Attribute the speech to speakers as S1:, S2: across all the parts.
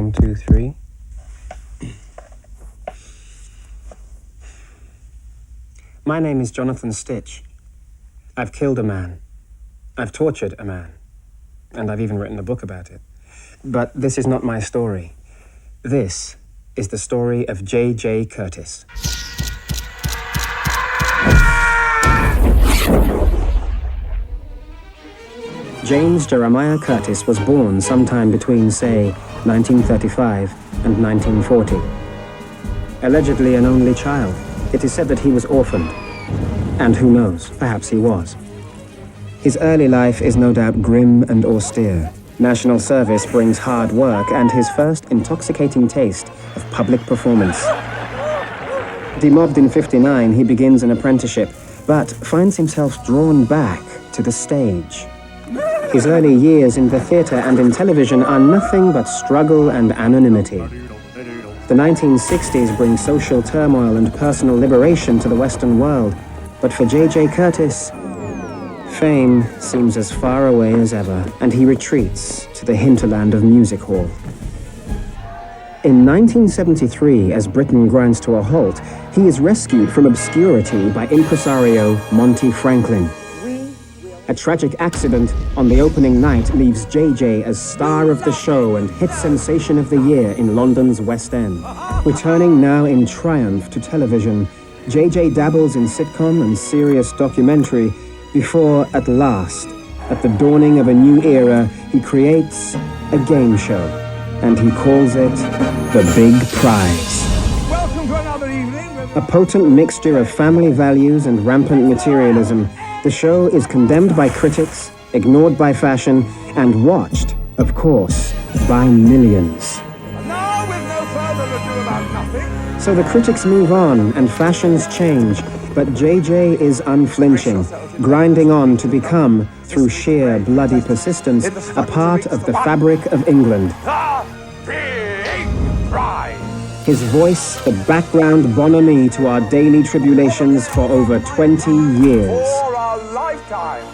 S1: 1, 2, 3. My name is Jonathan Stitch. I've killed a man. I've tortured a man. And I've even written a book about it. But this is not my story. This is the story of J.J. Curtis. James Jeremiah Curtis was born sometime between, say, 1935 and 1940. Allegedly an only child, it is said that he was orphaned. And who knows, perhaps he was. His early life is no doubt grim and austere. National service brings hard work and his first intoxicating taste of public performance. Demobbed in '59, he begins an apprenticeship, but finds himself drawn back to the stage. His early years in the theatre and in television are nothing but struggle and anonymity. The 1960s bring social turmoil and personal liberation to the Western world, but for J.J. Curtis, fame seems as far away as ever, and he retreats to the hinterland of music hall. In 1973, as Britain grinds to a halt, he is rescued from obscurity by impresario Monty Franklin. A tragic accident on the opening night leaves J.J. as star of the show and hit sensation of the year in London's West End. Returning now in triumph to television, J.J. dabbles in sitcom and serious documentary before, at last, at the dawning of a new era, he creates a game show, and he calls it The Big Prize.
S2: Welcome to another evening.
S1: A potent mixture of family values and rampant materialism, the show is condemned by critics, ignored by fashion, and watched, of course, by millions.
S2: And now, with no further ado about nothing.
S1: So the critics move on and fashions change, but JJ is unflinching, grinding on to become, through sheer bloody persistence, a part of the fabric of England.
S2: The Big Prize.
S1: His voice, the background bonhomie to our daily tribulations for over 20 years.
S2: For a lifetime.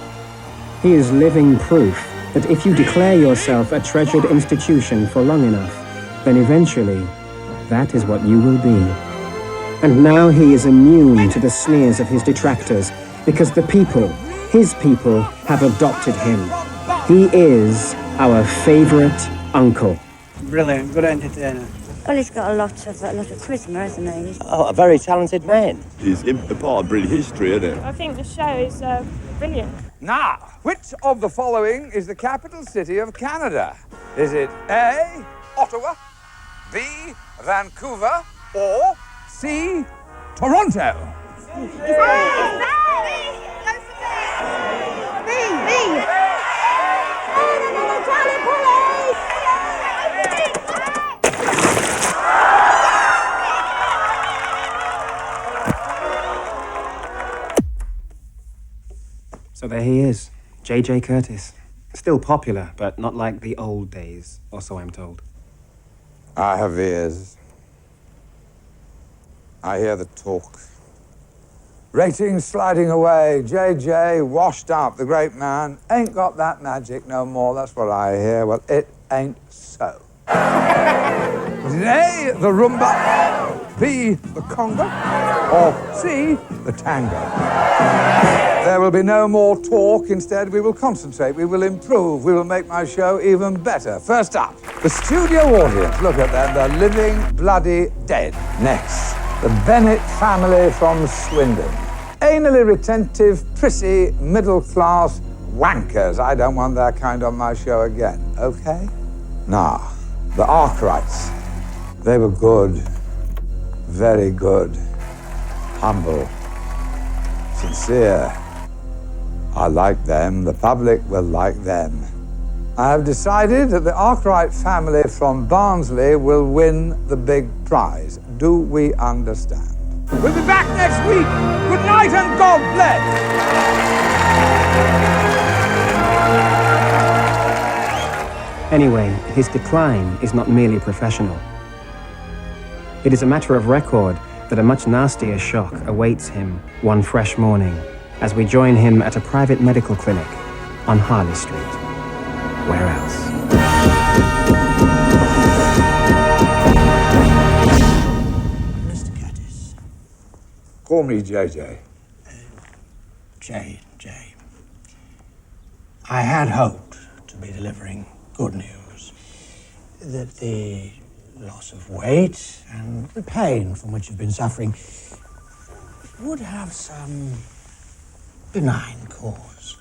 S1: He is living proof that if you declare yourself a treasured institution for long enough, then eventually, that is what you will be. And now he is immune to the sneers of his detractors, because the people, his people, have adopted him. He is our favorite uncle.
S3: Brilliant, good entertainer.
S4: Well, he's got a lot of charisma, hasn't he?
S5: Oh, a very talented man.
S6: He's a part of British history, isn't it?
S7: I think the show is brilliant.
S2: Now, which of the following is the capital city of Canada? Is it A, Ottawa, B, Vancouver, or C, Toronto?
S1: So there he is, J.J. Curtis. Still popular, but not like the old days, or so I'm told.
S2: I have ears. I hear the talk. Ratings sliding away. JJ washed up, the great man. Ain't got that magic no more, that's what I hear. Well, it ain't so. Was it A, the rumba, B, the conga, or C, the tango? There will be no more talk. Instead, we will concentrate, we will improve, we will make my show even better. First up, the studio audience. Look at them, they're living bloody dead. Next, the Bennett family from Swindon. Anally retentive, prissy, middle-class wankers. I don't want that kind on my show again, okay? Now, the Arkwrights. They were good, very good, humble, sincere. I like them, the public will like them. I have decided that the Arkwright family from Barnsley will win the big prize. Do we understand? We'll be back next week. Good night and God bless.
S1: Anyway, his decline is not merely professional. It is a matter of record that a much nastier shock awaits him one fresh morning as we join him at a private medical clinic on Harley Street. Where else?
S2: Call me JJ.
S5: J. I had hoped to be delivering good news. That the loss of weight and the pain from which you've been suffering would have some benign cause.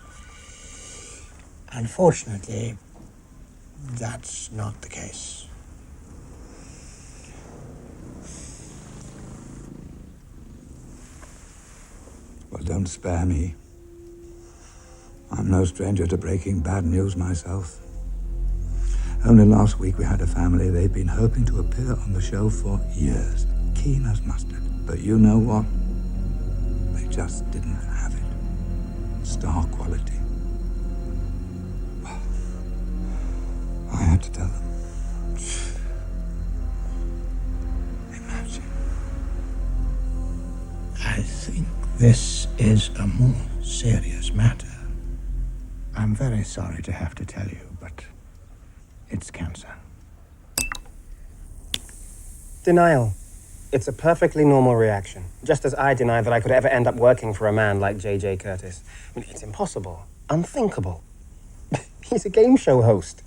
S5: Unfortunately, that's not the case.
S2: Well, don't spare me. I'm no stranger to breaking bad news myself. Only last week we had a family. They'd been hoping to appear on the show for years. Keen as mustard. But you know what? They just didn't have it. Star quality. Well, I had to tell them. Imagine.
S5: I think this is a more serious matter. I'm very sorry to have to tell you, but it's cancer.
S1: Denial. It's a perfectly normal reaction. Just as I deny that I could ever end up working for a man like J.J. Curtis. I mean, it's impossible. Unthinkable. He's a game show host.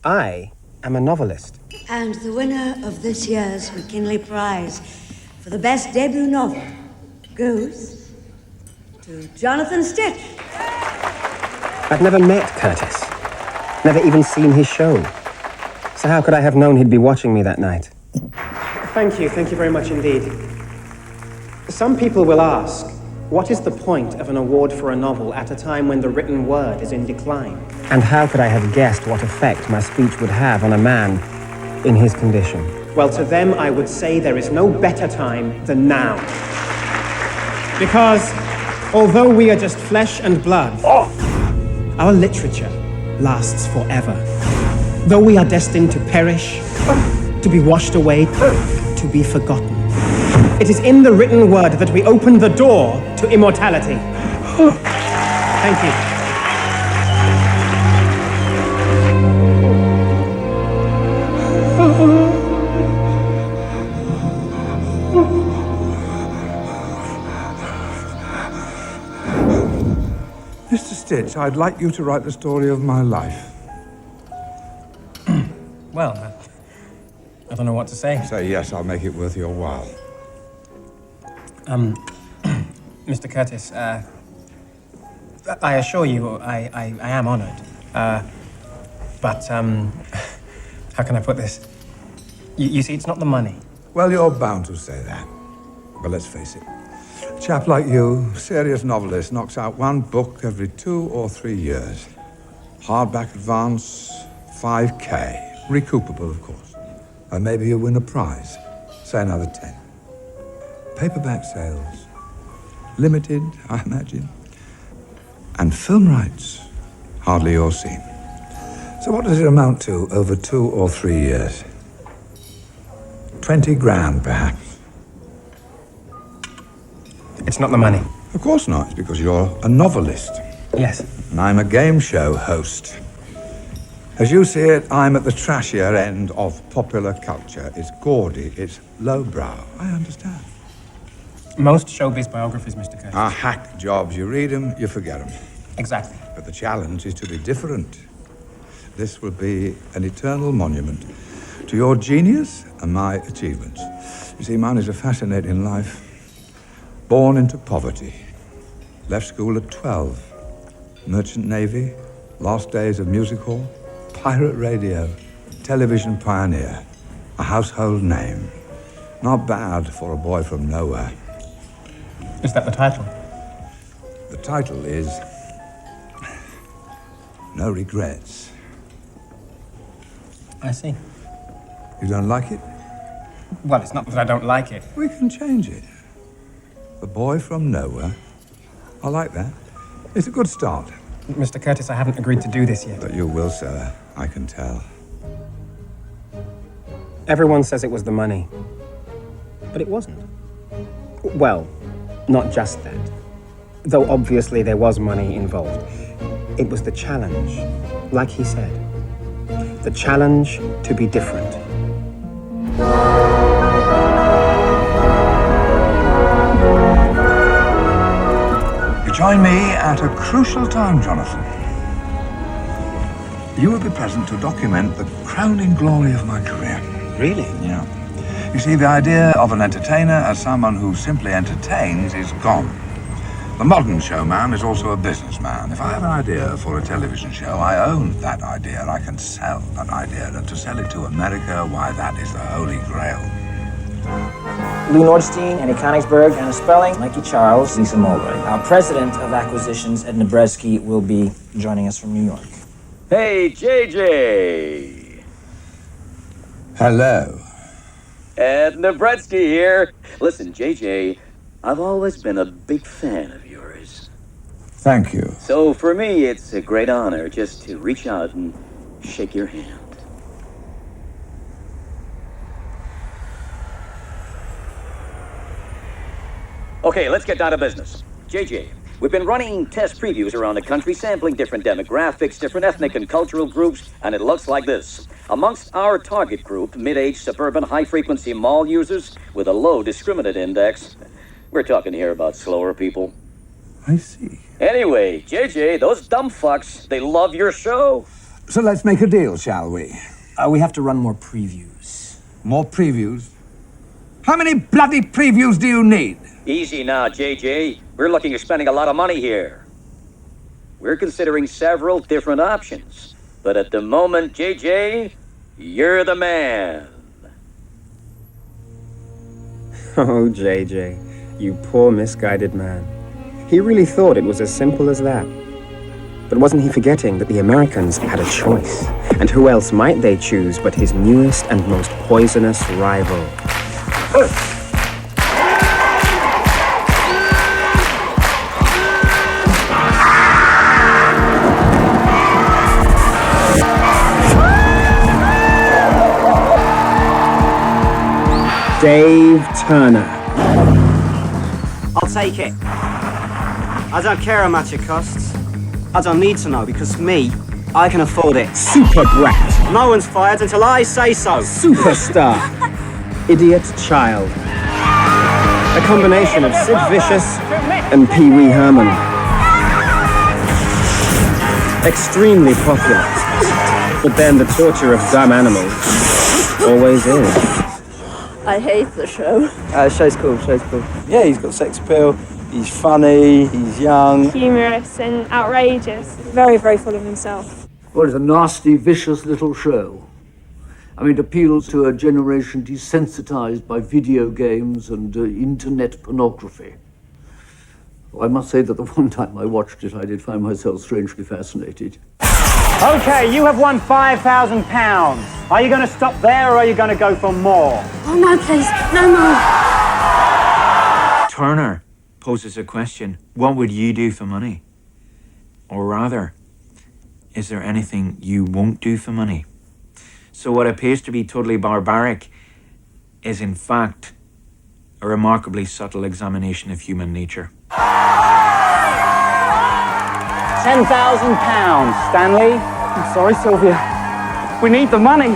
S1: I am a novelist.
S4: And the winner of this year's McKinley Prize for the best debut novel goes to Jonathan Stitch.
S1: I've never met Curtis. Never even seen his show. So how could I have known he'd be watching me that night? Thank you very much indeed. Some people will ask, what is the point of an award for a novel at a time when the written word is in decline? And how could I have guessed what effect my speech would have on a man in his condition? Well, to them I would say there is no better time than now. Because although we are just flesh and blood, our literature lasts forever. Though we are destined to perish, to be washed away, to be forgotten, it is in the written word that we open the door to immortality. Thank you.
S2: Mr. Stitch, I'd like you to write the story of my life.
S1: Well, I don't know what to say.
S2: Say yes, I'll make it worth your while.
S1: Mr. Curtis, I assure you I am honored. But how can I put this? You see, it's not the money.
S2: Well, you're bound to say that. But let's face it. A chap like you, serious novelist, knocks out one book every 2 or 3 years. Hardback advance, 5K. Recoupable, of course. And maybe you win a prize. Say another 10. Paperback sales. Limited, I imagine. And film rights. Hardly your scene. So what does it amount to over 2 or 3 years? 20 grand, perhaps.
S1: It's not the money.
S2: Of course not. It's because you're a novelist.
S1: Yes.
S2: And I'm a game show host. As you see it, I'm at the trashier end of popular culture. It's gaudy, it's lowbrow. I understand.
S1: Most showbiz biographies, Mr. Curtis.
S2: Are hack jobs. You read them, you forget them.
S1: Exactly.
S2: But the challenge is to be different. This will be an eternal monument to your genius and my achievements. You see, mine is a fascinating life. Born into poverty. Left school at 12. Merchant Navy. Last days of music hall. Pirate radio. Television pioneer. A household name. Not bad for a boy from nowhere.
S1: Is that the title?
S2: The title is No Regrets.
S1: I see.
S2: You don't like it?
S1: Well, it's not that I don't like it.
S2: We can change it. The boy from nowhere. I like that. It's a good start.
S1: Mr. Curtis, I haven't agreed to do this yet.
S2: But you will, sir. I can tell.
S1: Everyone says it was the money. But it wasn't. Well, not just that. Though obviously there was money involved. It was the challenge, like he said. The challenge to be different.
S2: Join me at a crucial time, Jonathan. You will be present to document the crowning glory of my career.
S5: Really?
S2: Yeah. You see, the idea of an entertainer as someone who simply entertains is gone. The modern showman is also a businessman. If I have an idea for a television show, I own that idea. I can sell that idea. And to sell it to America, why, that is the holy grail.
S8: Lou Nordstein, Annie Konigsberg, Anna Spelling, Mikey Charles, Lisa Mulroy. Our president of acquisitions, Ed Nebredsky, will be joining us from New York.
S9: Hey, JJ!
S2: Hello.
S9: Ed Nebredsky here. Listen, JJ, I've always been a big fan of yours.
S2: Thank you.
S9: So for me, it's a great honor just to reach out and shake your hand. Okay, let's get down to business. JJ, we've been running test previews around the country, sampling different demographics, different ethnic and cultural groups, and it looks like this. Amongst our target group, mid-age, suburban, high-frequency mall users with a low discriminant index, we're talking here about slower people.
S2: I see.
S9: Anyway, JJ, those dumb fucks, they love your show.
S2: So let's make a deal, shall we?
S8: We have to run more previews.
S2: More previews? How many bloody previews do you need?
S9: Easy now, JJ. We're looking at spending a lot of money here. We're considering several different options. But at the moment, JJ, you're the man.
S1: Oh, JJ, you poor misguided man. He really thought it was as simple as that. But wasn't he forgetting that the Americans had a choice? And who else might they choose but his newest and most poisonous rival? Dave Turner.
S3: I'll take it. I don't care how much it costs. I don't need to know because me, I can afford it.
S1: Super brat.
S3: No one's fired until I say so.
S1: Superstar. Idiot child. A combination of Sid Vicious and Pee Wee Herman. Extremely popular. But then the torture of dumb animals always is.
S7: I hate the show.
S3: Show's cool. Yeah, he's got sex appeal. He's funny. He's young.
S7: Humorous and outrageous. Very, very full of himself.
S10: Well, it's a nasty, vicious little show. I mean, it appeals to a generation desensitized by video games and internet pornography. Well, I must say that the one time I watched it, I did find myself strangely fascinated.
S3: Okay, you have won £5,000. Are you going to stop there or are you going to go for more?
S7: Oh no, please, no more.
S11: Turner poses a question. What would you do for money? Or rather, is there anything you won't do for money? So what appears to be totally barbaric is in fact a remarkably subtle examination of human nature.
S3: £10,000, Stanley. I'm sorry, Sylvia. We need the money.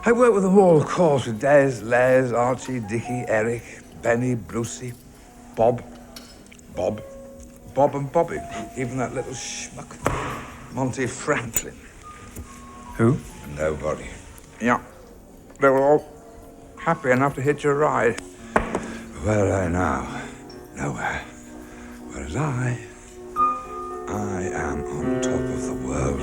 S2: I worked with them all, of course, with Des, Les, Archie, Dickie, Eric, Benny, Brucey, Bob and Bobby, even that little schmuck, Monty Franklin.
S11: Who?
S2: Nobody. Yeah, they were all happy enough to hitch a ride. Where are they now? Nowhere. Whereas I am on top of the world.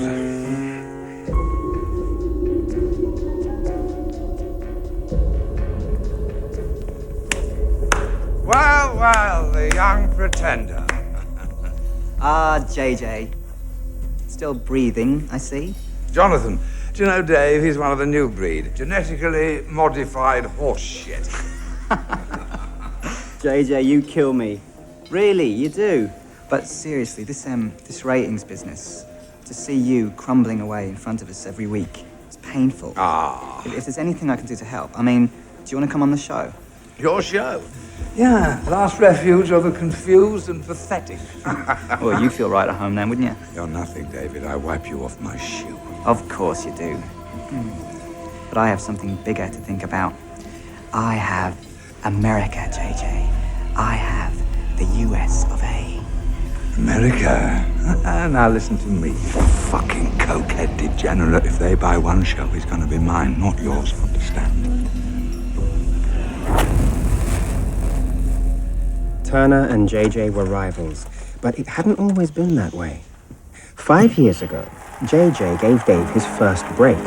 S2: Well, the young pretender.
S3: JJ. Still breathing, I see.
S2: Jonathan, do you know Dave? He's one of the new breed. Genetically modified horse shit.
S3: JJ, you kill me. Really, you do.
S12: But seriously, this ratings business, to see you crumbling away in front of us every week, it's painful.
S2: Ah.
S12: If there's anything I can do to help, I mean, do you want to come on the show?
S6: Your show?
S2: Yeah, last refuge of the confused and pathetic.
S12: Well, you feel right at home then, wouldn't you?
S2: You're nothing, David. I wipe you off my shoe.
S12: Of course you do. But I have something bigger to think about. I have America, JJ. I have the US of A.
S2: America? Now listen to me, you fucking cokehead degenerate. If they buy one show, it's gonna be mine, not yours, understand?
S1: Turner and JJ were rivals, but it hadn't always been that way. 5 years ago, JJ gave Dave his first break,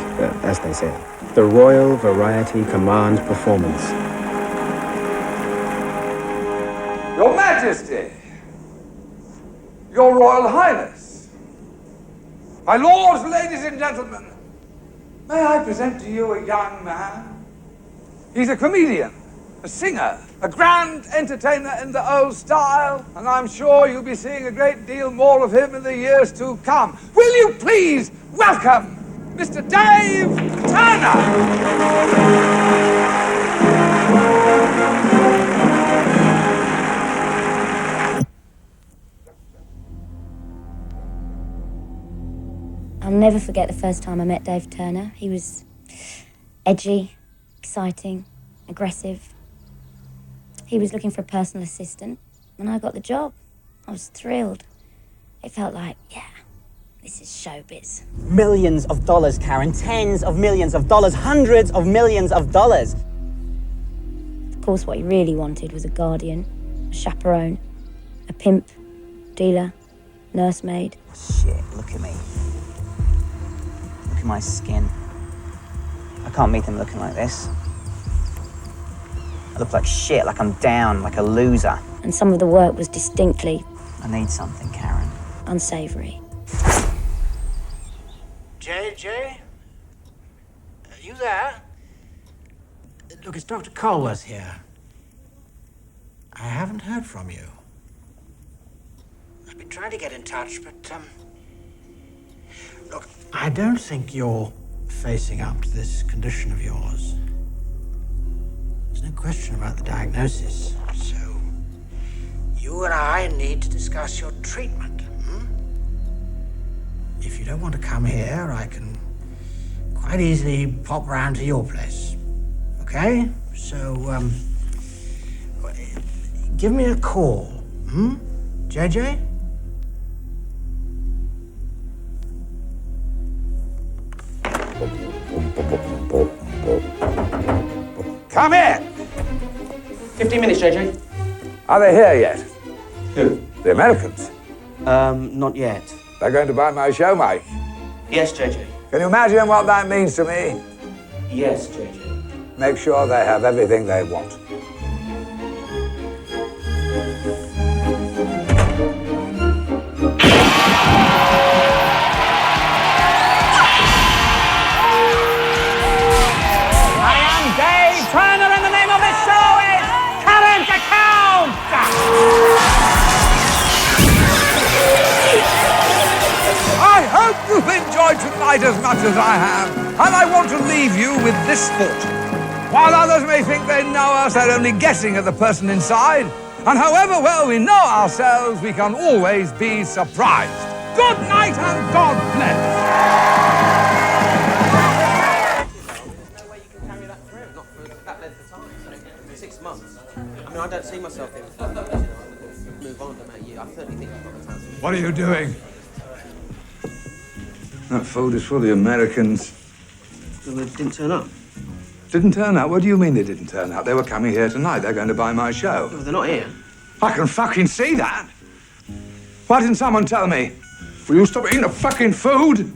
S1: as they say, the Royal Variety Command performance.
S2: Your Majesty, Your Royal Highness, my lords, ladies and gentlemen, may I present to you a young man? He's a comedian, a singer, a grand entertainer in the old style, and I'm sure you'll be seeing a great deal more of him in the years to come. Will you please welcome Mr. Dave Turner?
S13: I'll never forget the first time I met Dave Turner. He was edgy, exciting, aggressive. He was looking for a personal assistant, and I got the job. I was thrilled. It felt like, yeah, this is showbiz.
S3: Millions of dollars, Karen. Tens of millions of dollars. Hundreds of millions of dollars.
S13: Of course, what he really wanted was a guardian, a chaperone, a pimp, dealer, nursemaid.
S12: Shit, look at me. Look at my skin. I can't meet him looking like this. I look like shit, like I'm down, like a loser.
S13: And some of the work was distinctly...
S12: I need something, Karen.
S13: ...unsavoury.
S5: JJ? Are you there? Look, it's Dr. Colworth here. I haven't heard from you. I've been trying to get in touch, but, look, I don't think you're facing up to this condition of yours. There's no question about the diagnosis, so you and I need to discuss your treatment. If you don't want to come here, I can quite easily pop round to your place. Okay? So, give me a call, JJ?
S2: Come in!
S3: 15 minutes, JJ.
S2: Are they here yet?
S3: Who?
S2: The Americans.
S3: Not yet.
S2: They're going to buy my show, mate.
S3: Yes, JJ.
S2: Can you imagine what that means to me?
S3: Yes, JJ.
S2: Make sure they have everything they want. I hope you've enjoyed tonight as much as I have, and I want to leave you with this thought. While others may think they know us, they're only guessing at the person inside, and however well we know ourselves, we can always be surprised. Good night and God bless.
S3: I mean, I don't see myself in move on, don't you? I certainly think you've got the chance.
S2: What are you doing? That food is for the Americans.
S3: So they didn't turn up?
S2: Didn't turn up? What do you mean they didn't turn up? They were coming here tonight. They're going to buy my show.
S3: No, they're not here.
S2: I can fucking see that. Why didn't someone tell me? Will you stop eating the fucking food?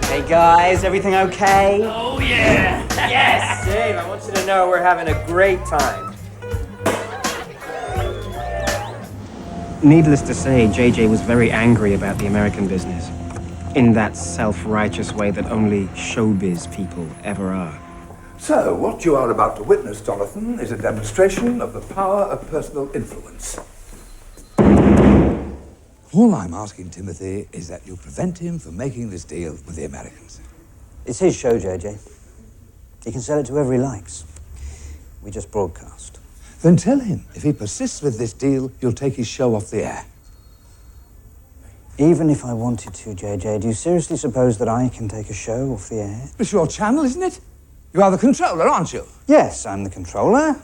S3: Hey guys, everything okay?
S14: Oh yeah! Yes!
S3: Dave, I want you to know we're having a great time.
S1: Needless to say, JJ was very angry about the American business, in that self-righteous way that only showbiz people ever are.
S2: So, what you are about to witness, Jonathan, is a demonstration of the power of personal influence. All I'm asking, Timothy, is that you prevent him from making this deal with the Americans.
S12: It's his show, JJ.
S15: He can sell it to whoever he likes. We just broadcast.
S2: Then tell him, if he persists with this deal, you'll take his show off the air.
S15: Even if I wanted to, JJ, do you seriously suppose that I can take a show off the air?
S2: It's your channel, isn't it? You are the controller, aren't you?
S15: Yes, I'm the controller.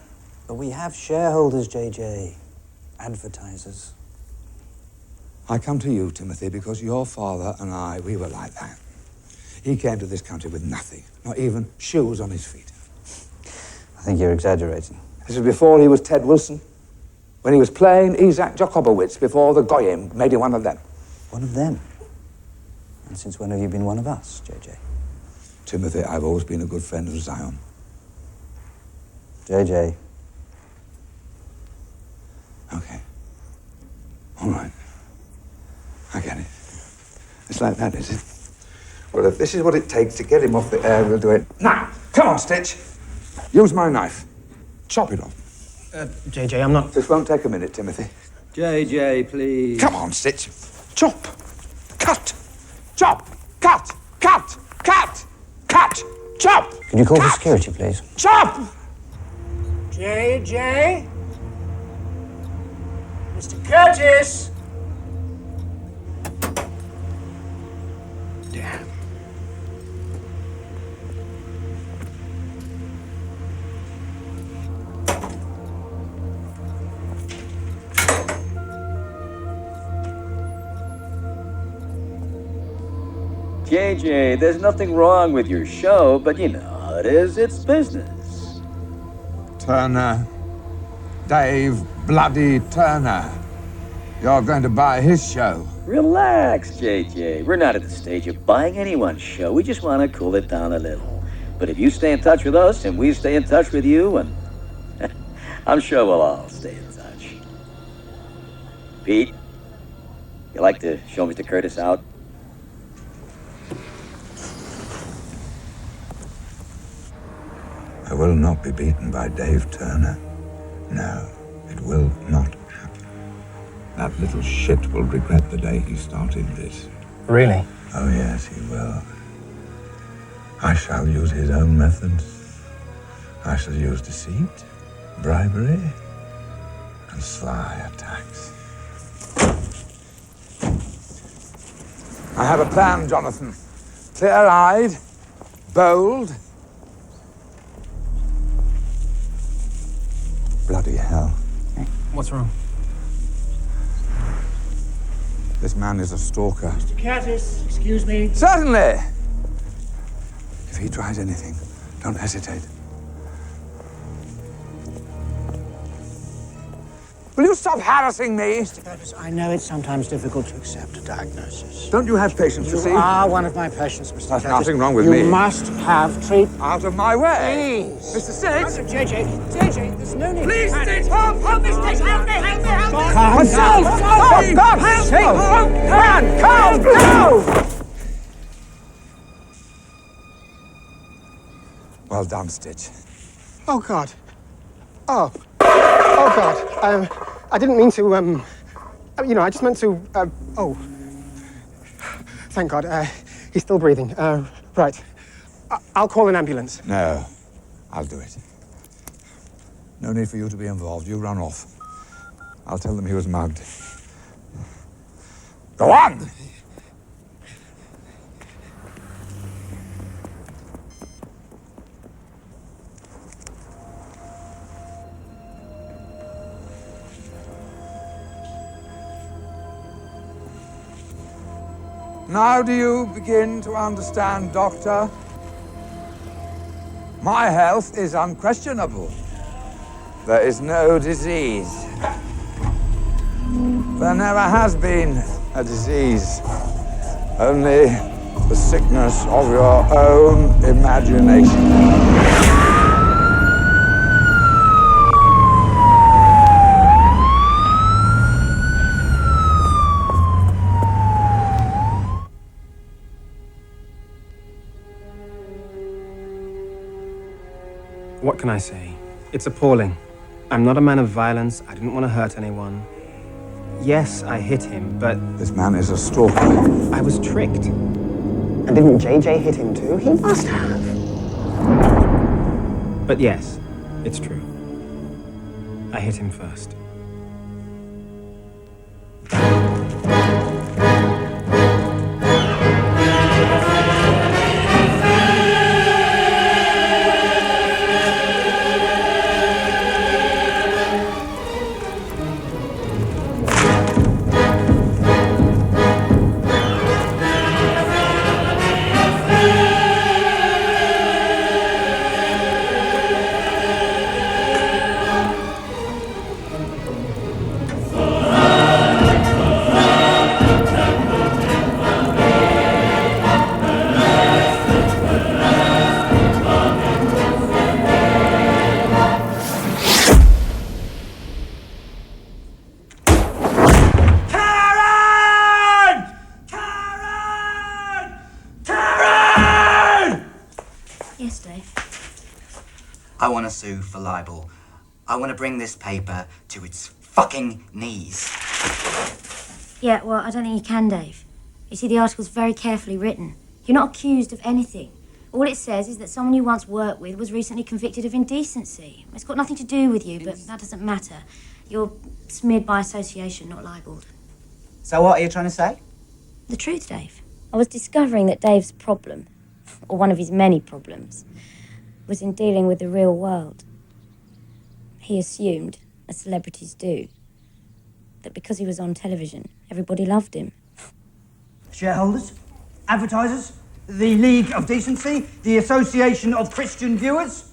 S15: But we have shareholders, JJ. Advertisers.
S2: I come to you, Timothy, because your father and I, we were like that. He came to this country with nothing, not even shoes on his feet.
S15: I think you're exaggerating.
S2: This was before he was Ted Wilson, when he was playing Isaac Jacobowitz before the Goyim made him one of them.
S15: One of them? And since when have you been one of us, JJ?
S2: Timothy, I've always been a good friend of Zion.
S15: JJ.
S2: Okay. All right. I get it. It's like that, is it? Well, if this is what it takes to get him off the air, we'll do it now. Come on, Stitch. Use my knife. Chop it off.
S3: JJ, I'm not...
S2: This won't take a minute, Timothy.
S15: JJ, please.
S2: Come on, Stitch. Chop. Cut. Chop. Cut. Cut. Cut. Cut. Chop.
S15: Could you call for security, please?
S2: Chop!
S5: JJ? Mr. Curtis?
S3: Damn.
S9: JJ, there's nothing wrong with your show, but you know how it is. It's business.
S2: Turner. Dave Bloody Turner. You're going to buy his show.
S9: Relax, JJ. We're not at the stage of buying anyone's show. We just want to cool it down a little. But if you stay in touch with us and we stay in touch with you, and I'm sure we'll all stay in touch. Pete, you like to show Mr. Curtis out?
S2: I will not be beaten by Dave Turner. No, it will not happen. That little shit will regret the day he started this.
S3: Really?
S2: Oh, yes, he will. I shall use his own methods. I shall use deceit, bribery, and sly attacks. I have a plan, Jonathan. Clear-eyed, bold. Bloody hell.
S3: What's wrong?
S2: This man is a stalker.
S5: Mr. Curtis, excuse me.
S2: Certainly! If he tries anything, don't hesitate. Will you stop harassing me?
S5: Mr. Curtis, I know it's sometimes difficult to accept a diagnosis.
S2: Don't you have patience, you see?
S5: You are one of my patients, Mr. Curtis.
S2: There's nothing wrong with me.
S5: You must have treatment.
S2: Out of my way!
S5: Please.
S2: Mr. Stitch!
S5: JJ, there's no need.
S2: Please, Stitch!
S5: Help me, Stitch! Help me!
S2: Calm down! For God's sake! Man, calm down! Well done, Stitch.
S16: Oh, God. Oh, God. I didn't mean to, I just meant to, oh. Thank God. He's still breathing. Right. I'll call an ambulance.
S2: No, I'll do it. No need for you to be involved. You run off. I'll tell them he was mugged. Go on! Now do you begin to understand, Doctor? My health is unquestionable. There is no disease. There never has been a disease. Only the sickness of your own imagination.
S3: What can I say? It's appalling. I'm not a man of violence. I didn't want to hurt anyone. Yes, I hit him, but...
S2: This man is a stalker.
S3: I was tricked.
S16: And didn't JJ hit him too? He must have.
S1: But yes, it's true. I hit him first.
S13: Yes, Dave.
S12: I want to sue for libel. I want to bring this paper to its fucking knees.
S13: Yeah, well, I don't think you can, Dave. You see, the article's very carefully written. You're not accused of anything. All it says is that someone you once worked with was recently convicted of indecency. It's got nothing to do with you, but that doesn't matter. You're smeared by association, not libelled.
S12: So what are you trying to say?
S13: The truth, Dave. I was discovering that Dave's problem, or one of his many problems, was in dealing with the real world. He assumed, as celebrities do, that because he was on television, everybody loved him.
S17: Shareholders, advertisers, the League of Decency, the Association of Christian Viewers.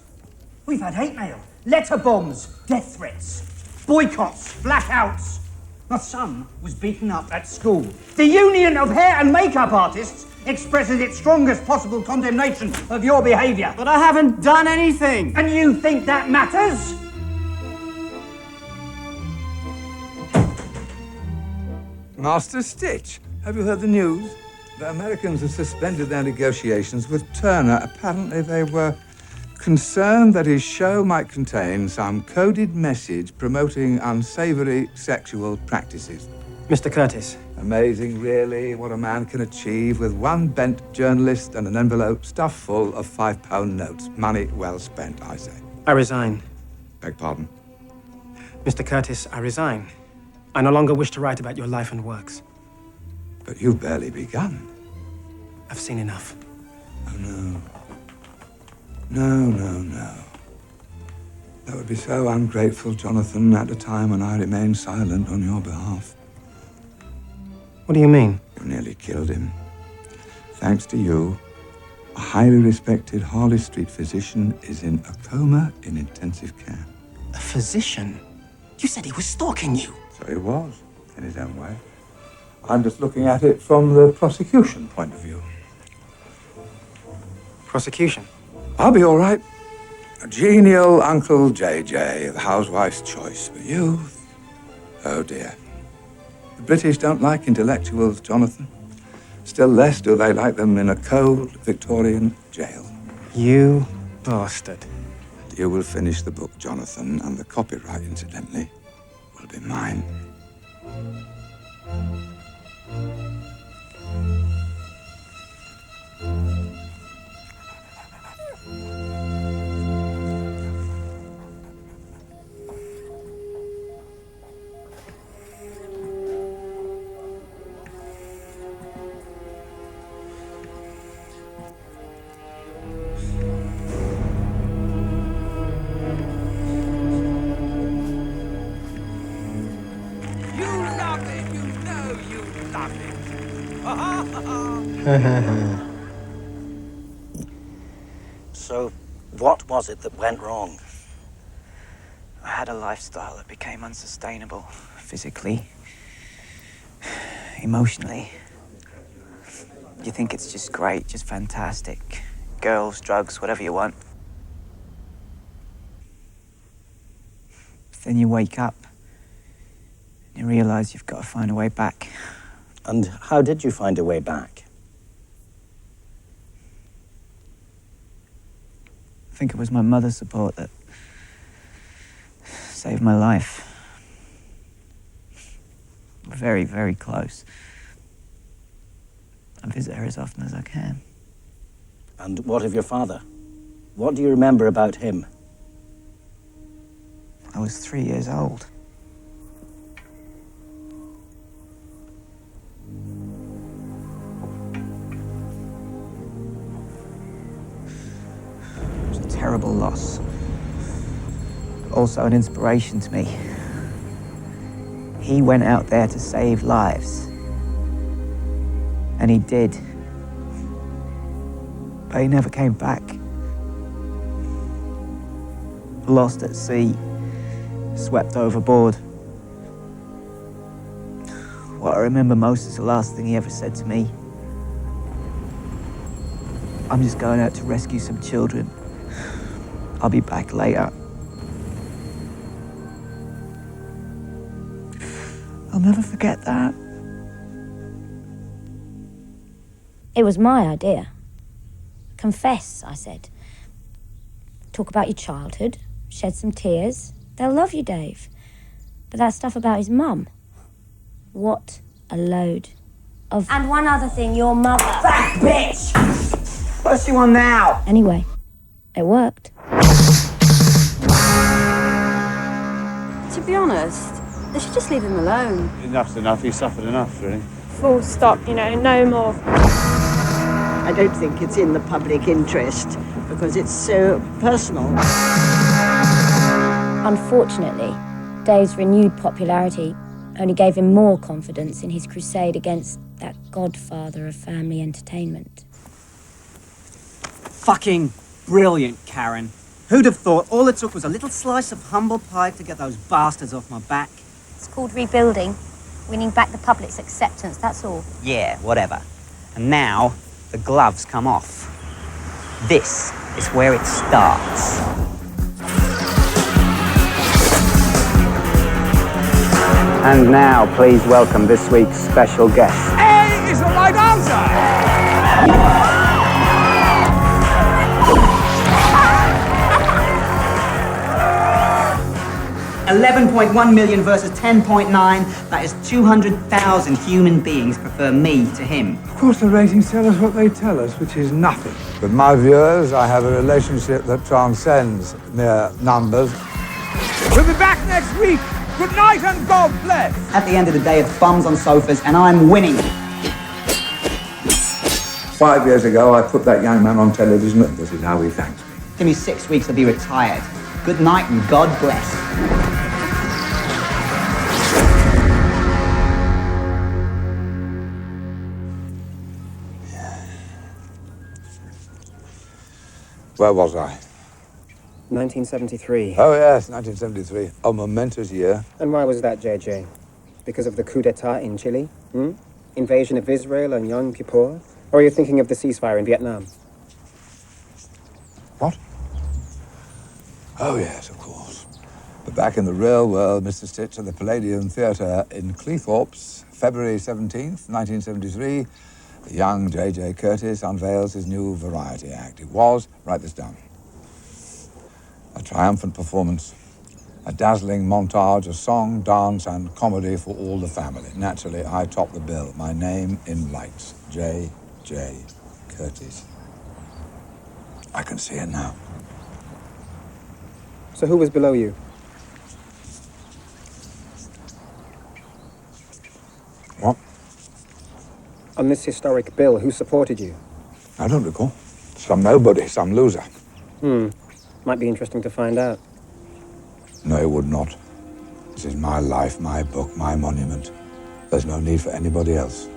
S17: We've had hate mail, letter bombs, death threats, boycotts, blackouts. My son was beaten up at school. The Union of Hair and Makeup Artists expresses its strongest possible condemnation of your behaviour.
S3: But I haven't done anything.
S17: And you think that matters?
S2: Master Stitch, have you heard the news? The Americans have suspended their negotiations with Turner. Apparently they were concerned that his show might contain some coded message promoting unsavory sexual practices.
S1: Mr. Curtis.
S2: Amazing, really, what a man can achieve with one bent journalist and an envelope stuffed full of £5 notes. Money well spent, I say.
S1: I resign.
S2: Beg pardon?
S1: Mr. Curtis, I resign. I no longer wish to write about your life and works.
S2: But you've barely begun.
S1: I've seen enough.
S2: Oh, no. No. That would be so ungrateful, Jonathan, at a time when I remained silent on your behalf.
S1: What do you mean?
S2: You nearly killed him. Thanks to you, a highly respected Harley Street physician is in a coma in intensive care.
S1: A physician? You said he was stalking you.
S2: So he was, in his own way. I'm just looking at it from the prosecution point of view.
S1: Prosecution?
S2: I'll be all right. A genial Uncle JJ, the housewife's choice. But you, oh dear. The British don't like intellectuals, Jonathan. Still less do they like them in a cold Victorian jail.
S1: You bastard.
S2: You will finish the book, Jonathan, and the copyright, incidentally, will be mine.
S12: So, what was it that went wrong? I had a lifestyle that became unsustainable, physically, emotionally. You think it's just great, just fantastic. Girls, drugs, whatever you want. But then you wake up and you realise you've got to find a way back.
S8: And how did you find a way back?
S12: I think it was my mother's support that saved my life. Very, very close. I visit her as often as I can.
S8: And what of your father? What do you remember about him?
S12: I was 3 years old. It was a terrible loss. Also an inspiration to me. He went out there to save lives. And he did. But he never came back. Lost at sea, swept overboard. What I remember most is the last thing he ever said to me. I'm just going out to rescue some children. I'll be back later. I'll never forget that.
S13: It was my idea. Confess, I said. Talk about your childhood, shed some tears. They'll love you, Dave. But that stuff about his mum, what a load of... And one other thing, your mother...
S3: That bitch! What's she on now?
S13: Anyway, it worked.
S18: To be honest, they should just leave him alone.
S6: Enough's enough. He suffered enough, really.
S7: Full stop, you know, no more.
S19: I don't think it's in the public interest because it's so personal.
S13: Unfortunately, Dave's renewed popularity only gave him more confidence in his crusade against that godfather of family entertainment.
S3: Fucking brilliant, Karen. Who'd have thought all it took was a little slice of humble pie to get those bastards off my back?
S13: It's called rebuilding, winning back the public's acceptance, that's all.
S3: Yeah, whatever. And now, the gloves come off. This is where it starts. And now, please welcome this week's special guest.
S2: A is the right answer!
S3: 11.1 million versus 10.9. That is 200,000 human beings prefer me to him.
S2: Of course, the ratings tell us what they tell us, which is nothing. With my viewers, I have a relationship that transcends mere numbers. We'll be back next week. Good night and God bless.
S3: At the end of the day, it's bums on sofas, and I'm winning.
S2: 5 years ago, I put that young man on television, and this is how he thanks me.
S3: Give me 6 weeks, I'll be retired. Good night and God bless.
S2: Where was I?
S1: 1973.
S2: Oh, yes, 1973. A momentous year.
S1: And why was that, JJ? Because of the coup d'etat in Chile? Invasion of Israel and Yom Kippur? Or are you thinking of the ceasefire in Vietnam?
S2: What? Oh, yes, of course. But back in the real world, Mr. Stitch at the Palladium Theatre in Cleethorpes, February 17th, 1973, the young J.J. Curtis unveils his new variety act. It was, write this down, a triumphant performance, a dazzling montage of song, dance, and comedy for all the family. Naturally, I top the bill. My name in lights, J.J. Curtis. I can see it now.
S1: So who was below you?
S2: What?
S1: On this historic bill, who supported you?
S2: I don't recall. Some nobody, some loser.
S1: Might be interesting to find out.
S2: No, it would not. This is my life, my book, my monument. There's no need for anybody else.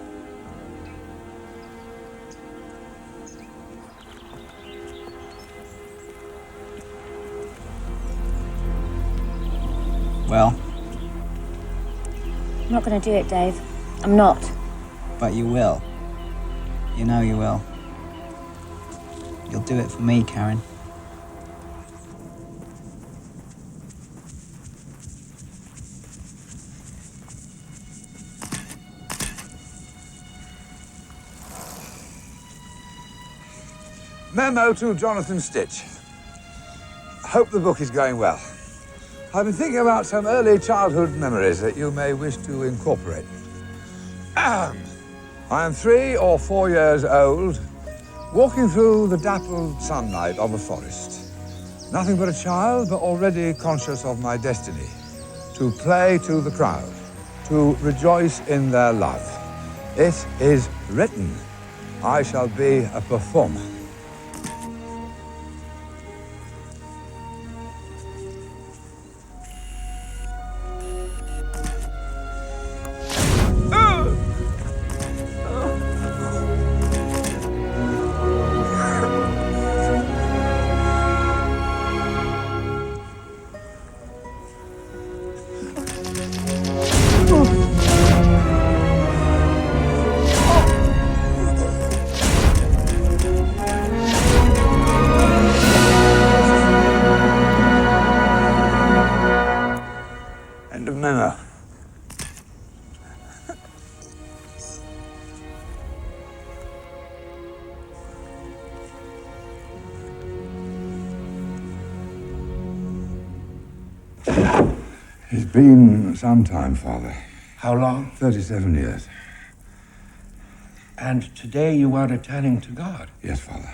S12: Well?
S13: I'm not going to do it, Dave. I'm not.
S12: But you will. You know you will. You'll do it for me, Karen.
S2: Memo to Jonathan Stitch. Hope the book is going well. I've been thinking about some early childhood memories that you may wish to incorporate. I am 3 or 4 years old, walking through the dappled sunlight of a forest. Nothing but a child, but already conscious of my destiny. To play to the crowd, to rejoice in their love. It is written, I shall be a performer. End of memo. It's been some time, Father.
S5: How long?
S2: 37 years.
S5: And today you are returning to God.
S2: Yes, Father.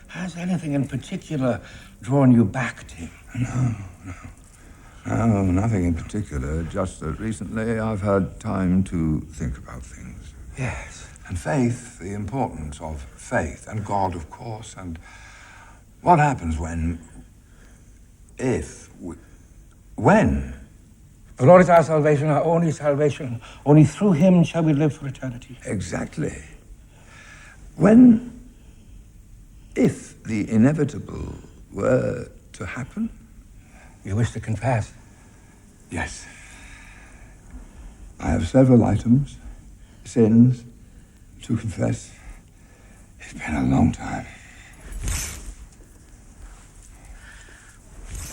S5: Has anything in particular drawn you back to him?
S2: No, nothing in particular. Just that recently I've had time to think about things.
S5: Yes.
S2: And faith, the importance of faith, and God, of course, and what happens when
S5: The Lord is our salvation, our only salvation. Only through him shall we live for eternity.
S2: Exactly. If the inevitable were to happen?
S5: You wish to confess?
S2: Yes. I have several items, sins, to confess. It's been a long time.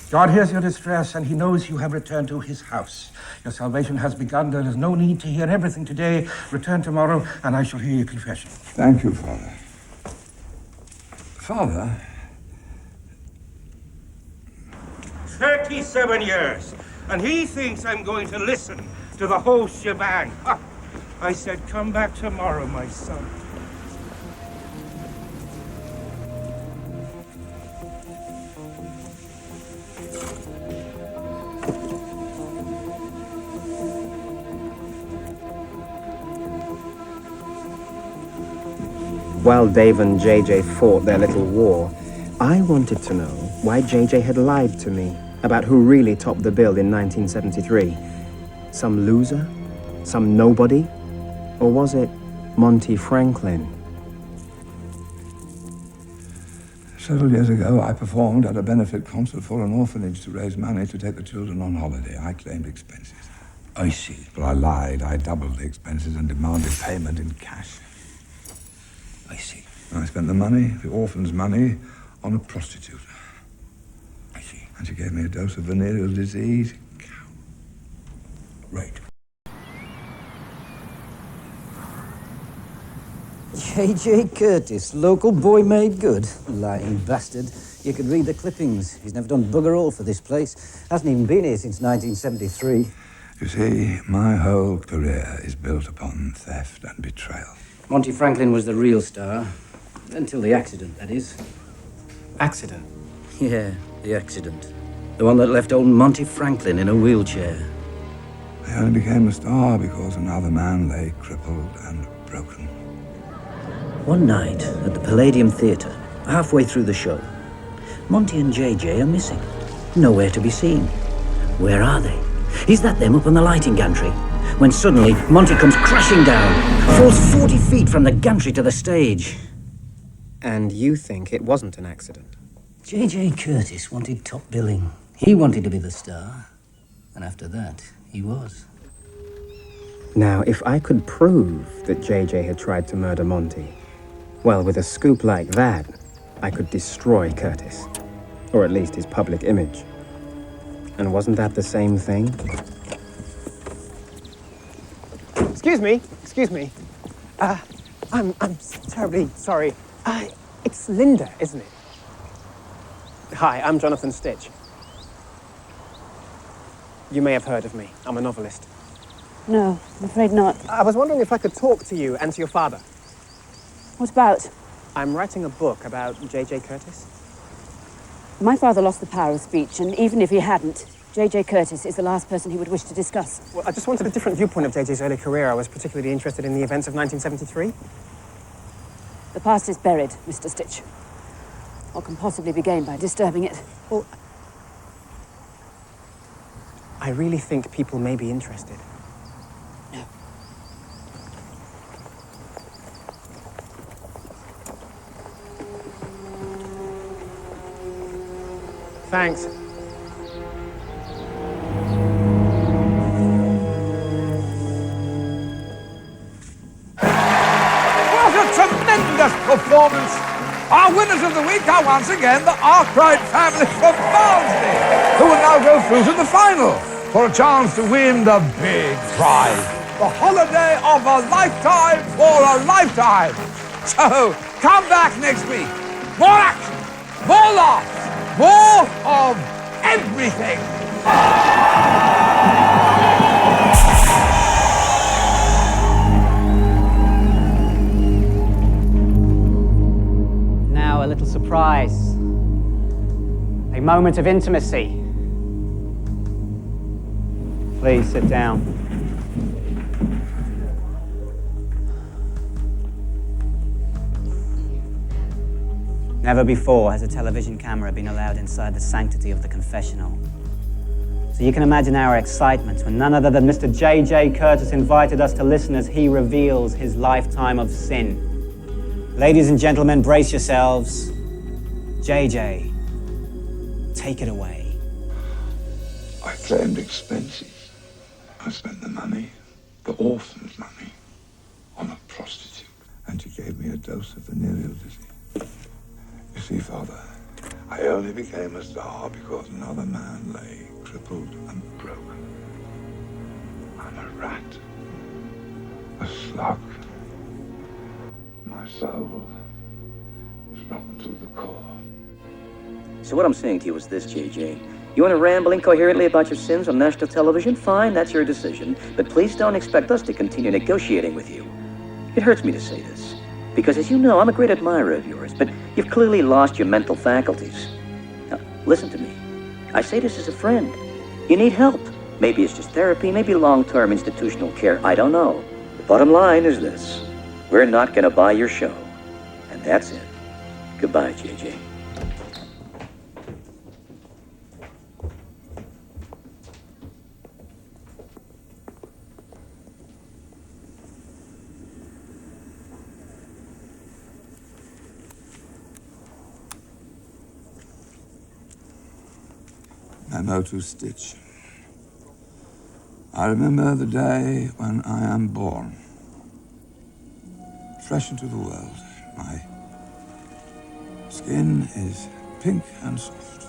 S5: God hears your distress, and he knows you have returned to his house. Your salvation has begun. There is no need to hear everything today. Return tomorrow, and I shall hear your confession.
S2: Thank you, Father. Father?
S5: 37 years, and he thinks I'm going to listen to the whole shebang. Ha! I said, come back tomorrow, my son.
S1: While Dave and JJ fought their little war, I wanted to know why JJ had lied to me about who really topped the bill in 1973. Some loser? Some nobody? Or was it Monty Franklin?
S2: Several years ago, I performed at a benefit concert for an orphanage to raise money to take the children on holiday. I claimed expenses.
S5: I see.
S2: But I lied. I doubled the expenses and demanded payment in cash.
S5: I see.
S2: I spent the money, the orphan's money, on a prostitute.
S5: I see.
S2: And she gave me a dose of venereal disease.
S5: Right.
S15: J.J. Curtis, local boy made good. Lying bastard. You could read the clippings. He's never done bugger all for this place. Hasn't even been here since 1973.
S2: You see, my whole career is built upon theft and betrayal.
S15: Monty Franklin was the real star. Until the accident, that is.
S1: Accident?
S15: Yeah, the accident. The one that left old Monty Franklin in a wheelchair.
S2: I only became a star because another man lay crippled and broken.
S15: One night at the Palladium Theatre, halfway through the show, Monty and JJ are missing. Nowhere to be seen. Where are they? Is that them up on the lighting gantry? When suddenly, Monty comes crashing down, falls 40 feet from the gantry to the stage.
S1: And you think it wasn't an accident?
S15: J.J. Curtis wanted top billing. He wanted to be the star. And after that, he was.
S1: Now, if I could prove that JJ had tried to murder Monty, well, with a scoop like that, I could destroy Curtis. Or at least his public image. And wasn't that the same thing?
S16: Excuse me. I'm terribly sorry. It's Linda, isn't it? Hi, I'm Jonathan Stitch. You may have heard of me. I'm a novelist.
S18: No, I'm afraid not.
S16: I was wondering if I could talk to you and to your father.
S18: What about?
S16: I'm writing a book about J.J. Curtis.
S20: My father lost the power of speech, and even if he hadn't, J.J. Curtis is the last person he would wish to discuss.
S16: Well, I just wanted a different viewpoint of J.J.'s early career. I was particularly interested in the events of 1973.
S20: The past is buried, Mr. Stitch. What can possibly be gained by disturbing it?
S16: Well, I really think people may be interested.
S20: No.
S16: Thanks.
S2: What a tremendous performance! Our winners of the week are once again the Arkwright family from Barnsley, who will now go through to the final for a chance to win the big prize. The holiday of a lifetime for a lifetime. So, come back next week. More action, more laughs, more of everything.
S3: Now a little surprise. A moment of intimacy. Please sit down. Never before has a television camera been allowed inside the sanctity of the confessional. So you can imagine our excitement when none other than Mr. J.J. Curtis invited us to listen as he reveals his lifetime of sin. Ladies and gentlemen, brace yourselves. J.J., take it away.
S2: I claimed expenses. I spent the money, the orphan's money, on a prostitute. And she gave me a dose of venereal disease. You see, Father, I only became a star because another man lay crippled and broken. I'm a rat, a slug. My soul is rotten to the core.
S9: So what I'm saying to you is this, JJ. You want to ramble incoherently about your sins on national television? Fine, that's your decision. But please don't expect us to continue negotiating with you. It hurts me to say this, because as you know, I'm a great admirer of yours, but you've clearly lost your mental faculties. Now, listen to me. I say this as a friend. You need help. Maybe it's just therapy, maybe long-term institutional care. I don't know. The bottom line is this. We're not going to buy your show. And that's it. Goodbye, JJ.
S2: Memo to Stitch. I remember the day when I am born. Fresh into the world. My skin is pink and soft.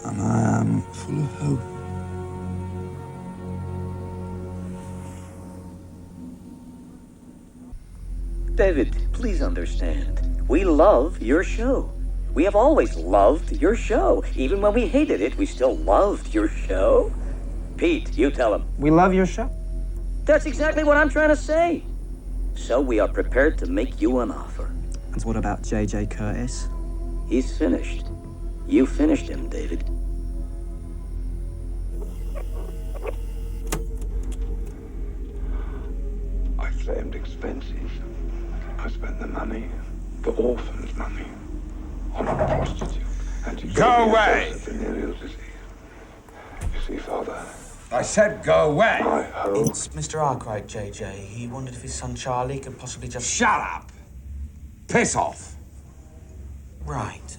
S2: And I am full of hope.
S9: David, please understand. We love your show. We have always loved your show. Even when we hated it, we still loved your show. Pete, you tell him.
S3: We love your show.
S9: That's exactly what I'm trying to say. So we are prepared to make you an offer.
S3: And what about J.J. Curtis?
S9: He's finished. You finished him, David.
S2: I claimed expenses. I spent the money, the orphan's money, on a prostitute. And she
S21: Go away!
S2: gave me a dose of venereal disease. You see, Father,
S21: I said go away!
S2: my hope...
S5: It's Mr. Arkwright, JJ. He wondered if his son Charlie could possibly just...
S21: Shut up! Piss off!
S5: Right.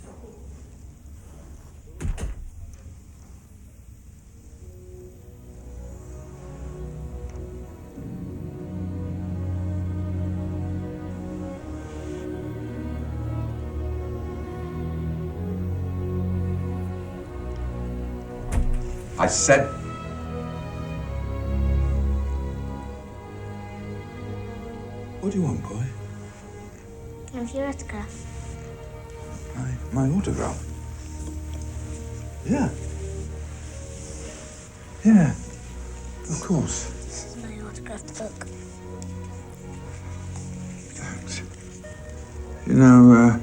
S21: I said...
S2: What do you want, boy?
S22: Have your autograph?
S2: My autograph? Yeah. Yeah, of course.
S22: This is my autographed book.
S2: Thanks. You know,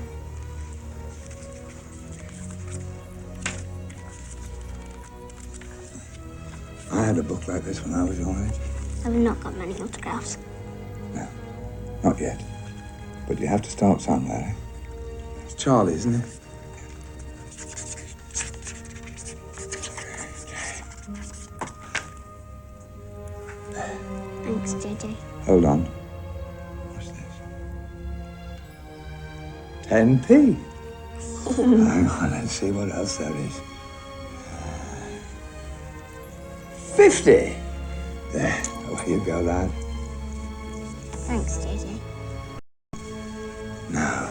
S2: like this when I was your age?
S22: I've not got many autographs.
S2: No, not yet. But you have to start somewhere. It's Charlie, isn't it?
S22: Thanks, JJ.
S2: Hold on. What's this? 10p. Hang on, let's see what else there is. 50. There, away you go, lad.
S22: Thanks, JJ.
S2: No.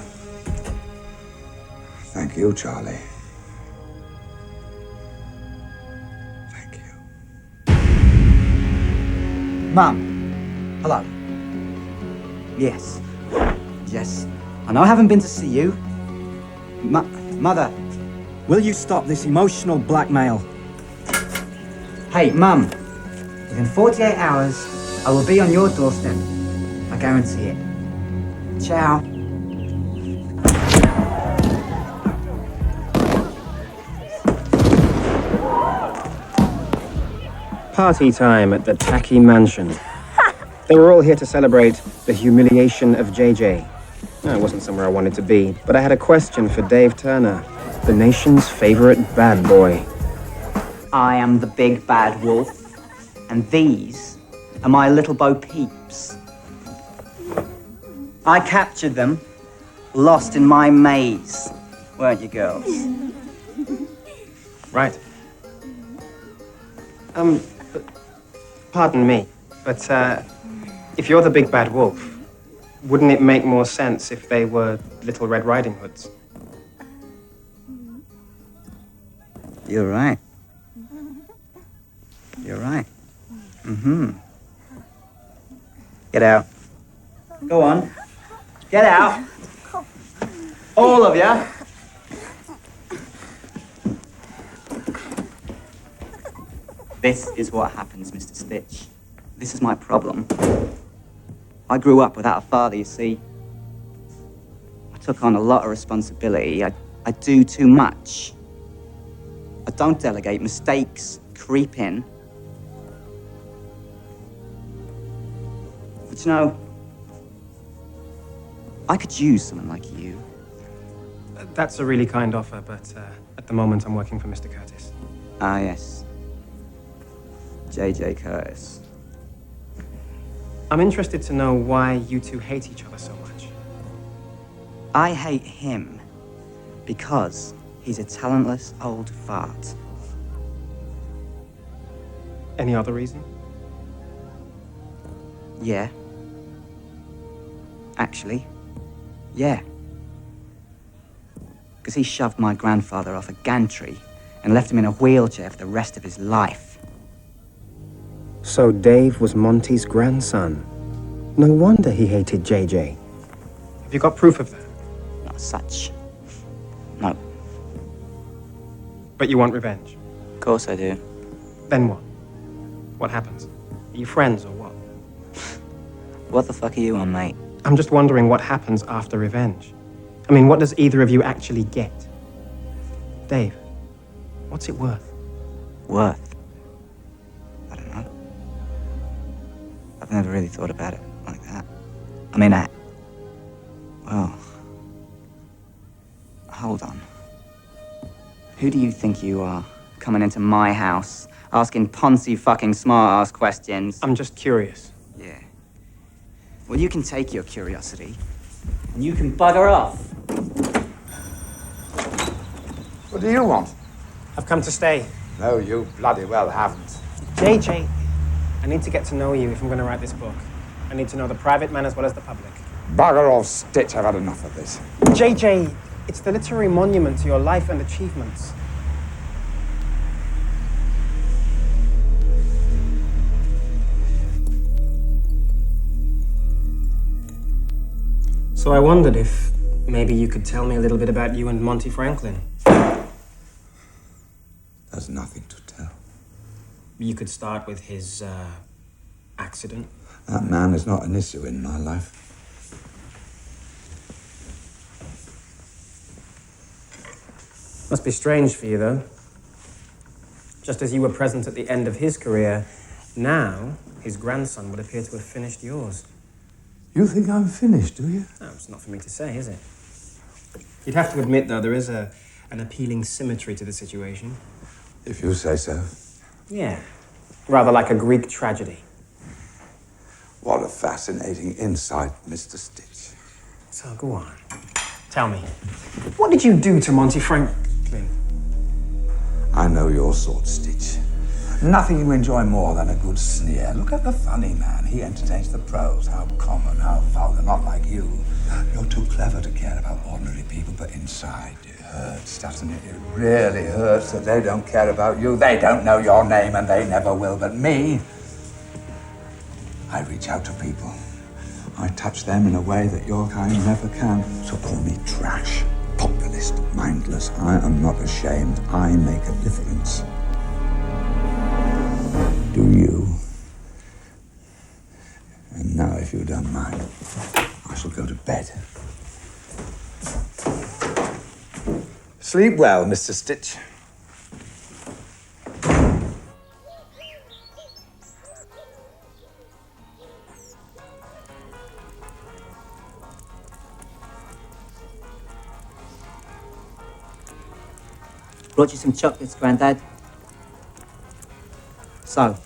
S2: Thank you, Charlie.
S12: Mum. Hello. Yes. Yes. I know I haven't been to see you. Mother, will you stop this emotional blackmail? Hey, Mum. Within 48 hours, I will be on your doorstep. I guarantee it. Ciao.
S1: Party time at the tacky mansion. They were all here to celebrate the humiliation of JJ. No, it wasn't somewhere I wanted to be, but I had a question for Dave Turner, the nation's favorite bad boy.
S12: I am the big bad wolf, and these are my little Bo Peeps. I captured them, lost in my maze, weren't you, girls?
S1: Right. Pardon me, but if you're the big bad wolf, wouldn't it make more sense if they were Little Red Riding Hoods?
S12: You're right. You're right. Mm-hmm. Get out. Go on. Get out. All of you. This is what happens, Mr. Stitch. This is my problem. I grew up without a father, you see. I took on a lot of responsibility. I do too much. I don't delegate. Mistakes creep in. But you know, I could use someone like you.
S1: That's a really kind offer, but at the moment I'm working for Mr. Curtis.
S12: Ah, yes. J.J. Curtis.
S1: I'm interested to know why you two hate each other so much.
S12: I hate him because he's a talentless old fart.
S1: Any other reason?
S12: Yeah. Actually, yeah. Because he shoved my grandfather off a gantry and left him in a wheelchair for the rest of his life.
S1: So Dave was Monty's grandson. No wonder he hated JJ. Have you got proof of that?
S12: Not such. No.
S1: But you want revenge?
S12: Of course I do.
S1: Then what? What happens? Are you friends or what?
S12: What the fuck are you on, mate?
S1: I'm just wondering what happens after revenge. I mean, what does either of you actually get? Dave, what's it worth?
S12: Worth? I don't know. I've never really thought about it like that. I mean, well, hold on. Who do you think you are, coming into my house, asking poncy fucking smart-ass questions?
S1: I'm just curious.
S12: Yeah. Well, you can take your curiosity, and you can bugger off.
S2: What do you want?
S1: I've come to stay.
S2: No, you bloody well haven't.
S1: JJ, I need to get to know you if I'm going to write this book. I need to know the private man as well as the public.
S2: Bugger off, Stitch. I've had enough of this.
S1: JJ, it's the literary monument to your life and achievements. So I wondered if maybe you could tell me a little bit about you and Monty Franklin.
S2: There's nothing to tell.
S1: You could start with his, accident.
S2: That man is not an issue in my life.
S1: Must be strange for you, though. Just as you were present at the end of his career, Now, his grandson would appear to have finished yours.
S2: You think I'm finished, do you?
S1: No, it's not for me to say, is it? You'd have to admit, though, there is an appealing symmetry to the situation.
S2: If you say so.
S1: Yeah. Rather like a Greek tragedy.
S2: What a fascinating insight, Mr. Stitch.
S1: So, go on. Tell me, what did you do to Monty Franklin?
S2: I know your sort, Stitch. Nothing you enjoy more than a good sneer. Look at the funny man. He entertains the pros. How common, how vulgar. Not like you. You're too clever to care about ordinary people, but inside it hurts, doesn't it? It really hurts that they don't care about you. They don't know your name, and they never will. But me, I reach out to people. I touch them in a way that your kind never can. So call me trash, populist, mindless. I am not ashamed. I make a difference. Do you? And now, if you don't mind, I shall go to bed. Sleep well, Mr. Stitch.
S3: Brought you some chocolates, Grandad. So,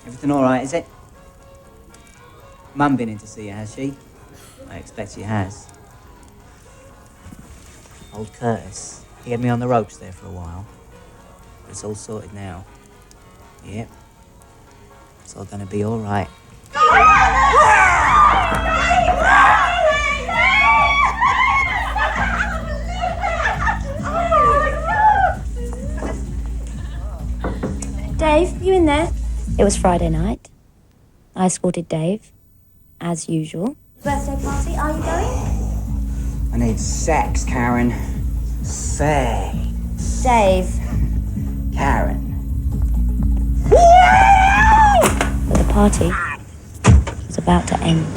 S3: everything all right, is it? Mum been in to see you, has she? I expect she has. Old Curtis, he had me on the ropes there for a while. But it's all sorted now. Yep. It's all gonna be all right.
S13: Dave, you in there? It was Friday night. I escorted Dave, as usual.
S22: Birthday party, are you going?
S3: I need sex, Karen. Sex.
S13: Dave.
S3: Karen.
S13: But the party was about to end.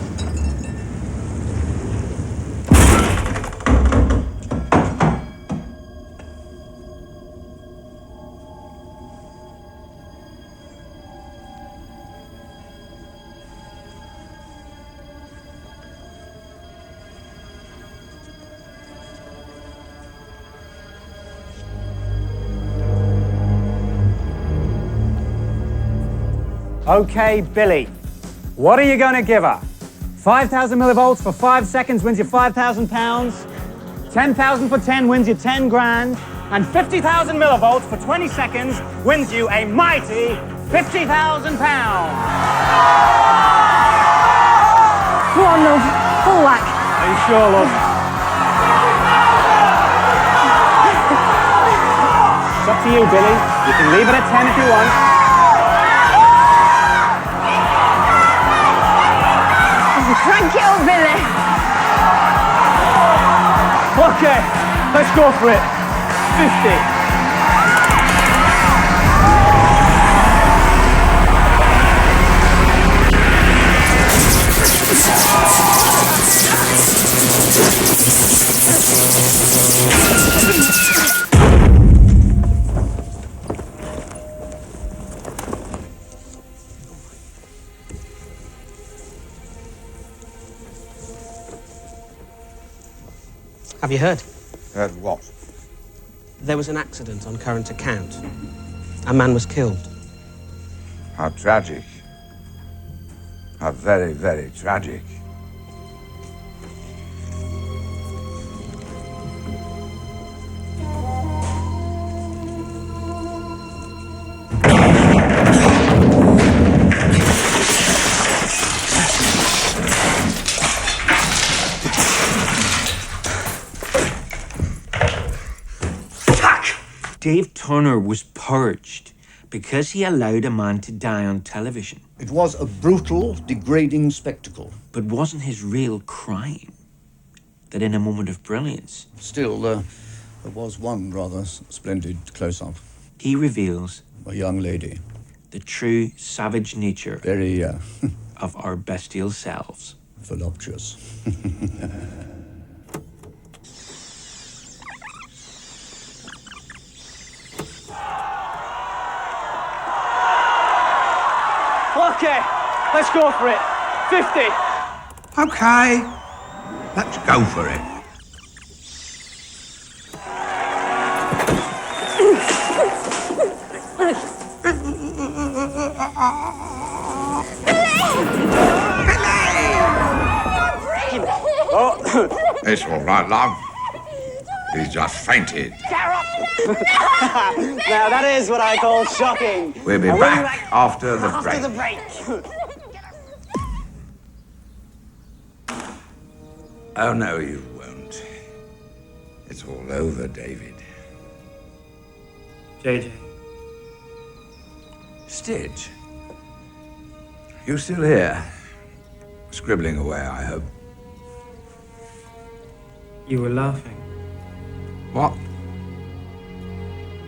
S3: Okay, Billy, what are you going to give her? 5,000 millivolts for 5 seconds wins you £5,000. 10,000 for 10 wins you 10 grand. And 50,000 millivolts for 20 seconds wins you a mighty £50,000.
S18: Come on, love. Pull whack.
S3: Are you sure, love? It's up to you, Billy. You can leave it at 10 if you want.
S18: Crank it up, Billy.
S3: Okay, let's go for it. 50.
S4: Have you heard?
S2: Heard what?
S4: There was an accident on current account. A man was killed.
S2: How tragic. How very, very tragic.
S11: Dave Turner was purged because he allowed a man to die on television.
S10: It was a brutal, degrading spectacle.
S11: But wasn't his real crime that in a moment of brilliance...
S10: Still, there was one rather splendid close-up.
S11: He reveals...
S10: A young lady.
S11: The true savage nature...
S10: Very,
S11: of our bestial selves.
S10: Voluptuous.
S4: Let's go for it. 50.
S21: Okay. Let's go for it. Oh. It's all right, love. He's just fainted.
S4: Now that is what I call shocking.
S21: We'll be back after the break.
S4: After the break.
S21: Oh, no, you won't. It's all over, David.
S1: JJ.
S21: Stitch. You still here? Scribbling away, I hope.
S1: You were laughing.
S21: What?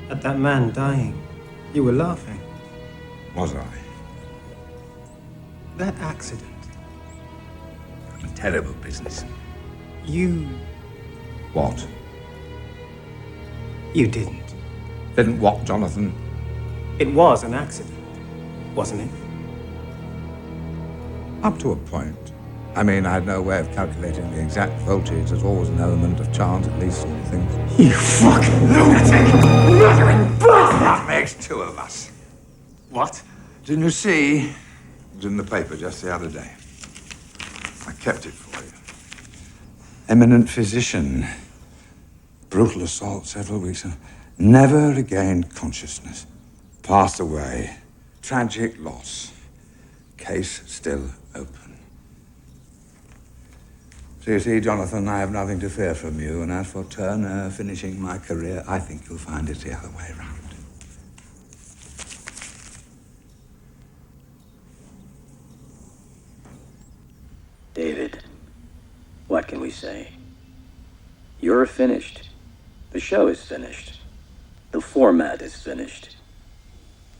S1: At that man dying. You were laughing.
S21: Was I?
S1: That accident.
S21: A terrible business.
S1: You...
S21: What?
S1: You didn't.
S21: Didn't what, Jonathan?
S1: It was an accident, wasn't it?
S2: Up to a point. I mean, I had no way of calculating the exact voltage. There's always an element of chance at least sort of things.
S21: You fucking lunatic! Murdering bastard! That makes two of us.
S2: What? Didn't you see? It was in the paper just the other day. I kept it for you. Eminent physician. Brutal assault several weeks ago. Never regained consciousness. Passed away. Tragic loss. Case still open. So you see, Jonathan, I have nothing to fear from you. And as for Turner finishing my career, I think you'll find it the other way around.
S9: David, what can we say? You're finished. The show is finished. The format is finished.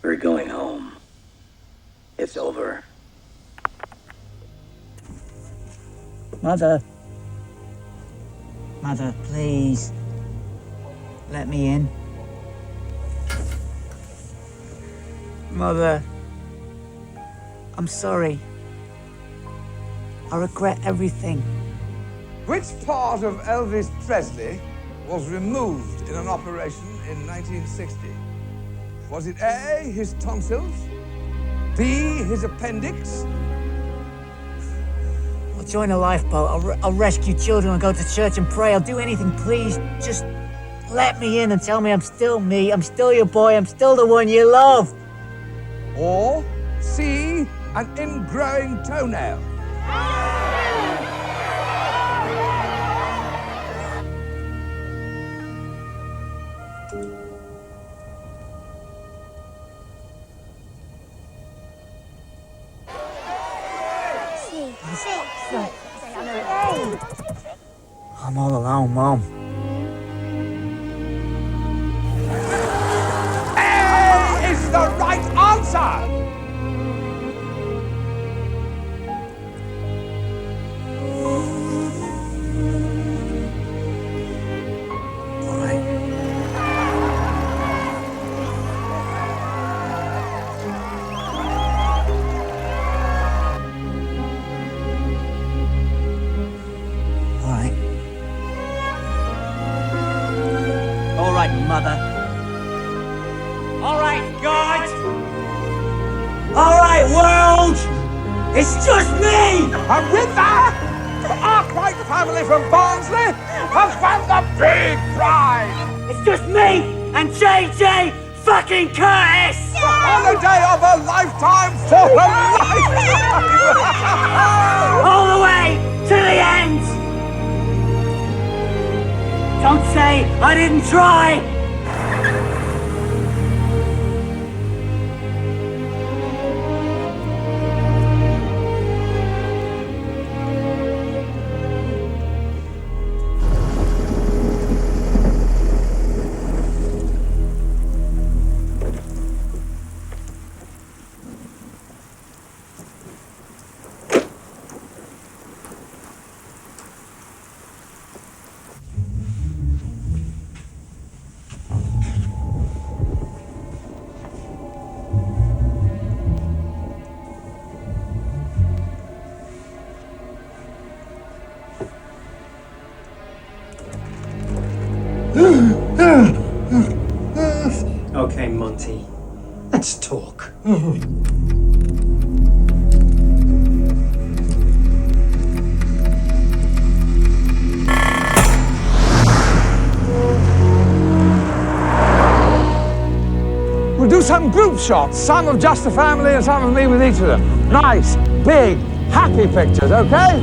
S9: We're going home. It's over.
S8: Mother. Mother, please. Let me in. Mother. I'm sorry. I regret everything.
S2: Which part of Elvis Presley was removed in an operation in 1960? Was it A, his tonsils? B, his appendix?
S8: I'll join a lifeboat. I'll rescue children. I'll go to church and pray. I'll do anything, please. Just let me in and tell me I'm still me. I'm still your boy. I'm still the one you love.
S2: Or C, an ingrowing toenail?
S8: I'm all alone, Mom.
S2: A is the right answer!
S8: Mother. All right, God. All right, world. It's just me.
S2: And with that, the Arkwright family from Barnsley has won the big prize.
S8: It's just me and JJ fucking Curtis.
S2: The holiday of a lifetime for a lifetime.
S8: All the way to the end. Don't say I didn't try.
S12: Okay, Monty. Let's talk.
S2: We'll do some group shots, some of just the family and some of me with each of them. Nice, big, happy pictures, okay?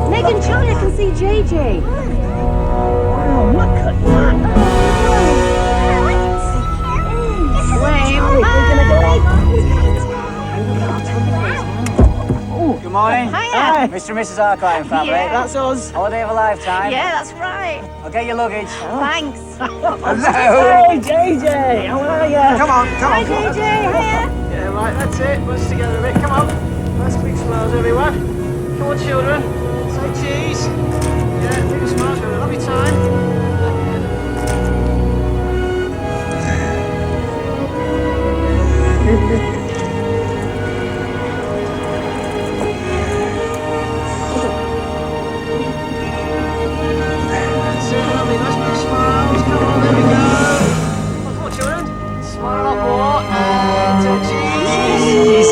S18: Meg and Julia can see JJ.
S15: Oh, look at that.
S3: Good morning.
S18: Hiya.
S3: Hi. Mr. and Mrs. Archive family.
S18: Yeah, that's us.
S3: Holiday of a lifetime.
S18: Yeah, that's right.
S3: I'll get your luggage.
S18: Thanks.
S2: Hello.
S15: Hey, JJ, how are you?
S2: Come on, come
S18: Hi,
S2: on.
S18: JJ. Hiya.
S5: Yeah, right, that's it. Let's together a bit. Come on. Nice big smiles, everyone. Come on, children. Say cheese. Yeah, big smiles. Have a lovely time. That's it, lovely. Nice big smiles. Come on, there we go. Come on, children. Smile a lot more. And cheese.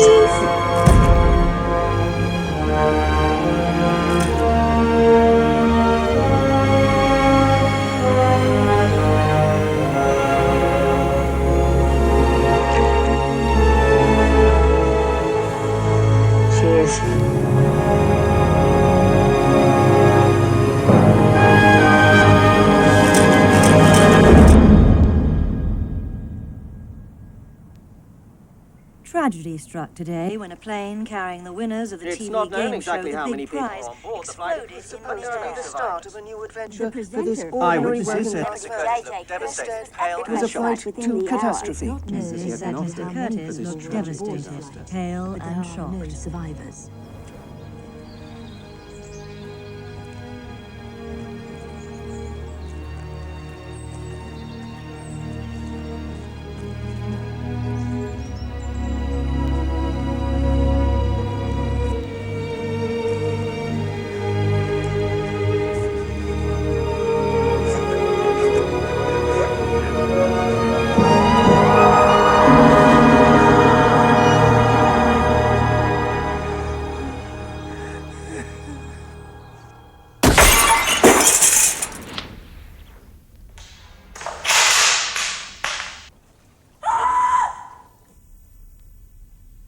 S15: Cheers.
S14: Tragedy struck today when a plane carrying the winners of the
S5: It's
S14: TV
S5: not known
S14: game
S5: exactly
S14: show
S5: how
S14: The
S5: many
S14: Big
S5: people
S14: Prize
S5: are on board the flight.
S14: exploded in the middle of the start of a new adventure
S19: for this
S12: Eyewitnesses
S14: It was a flight to catastrophe. News that Mr. Curtis looked devastated, pale and shocked. No survivors.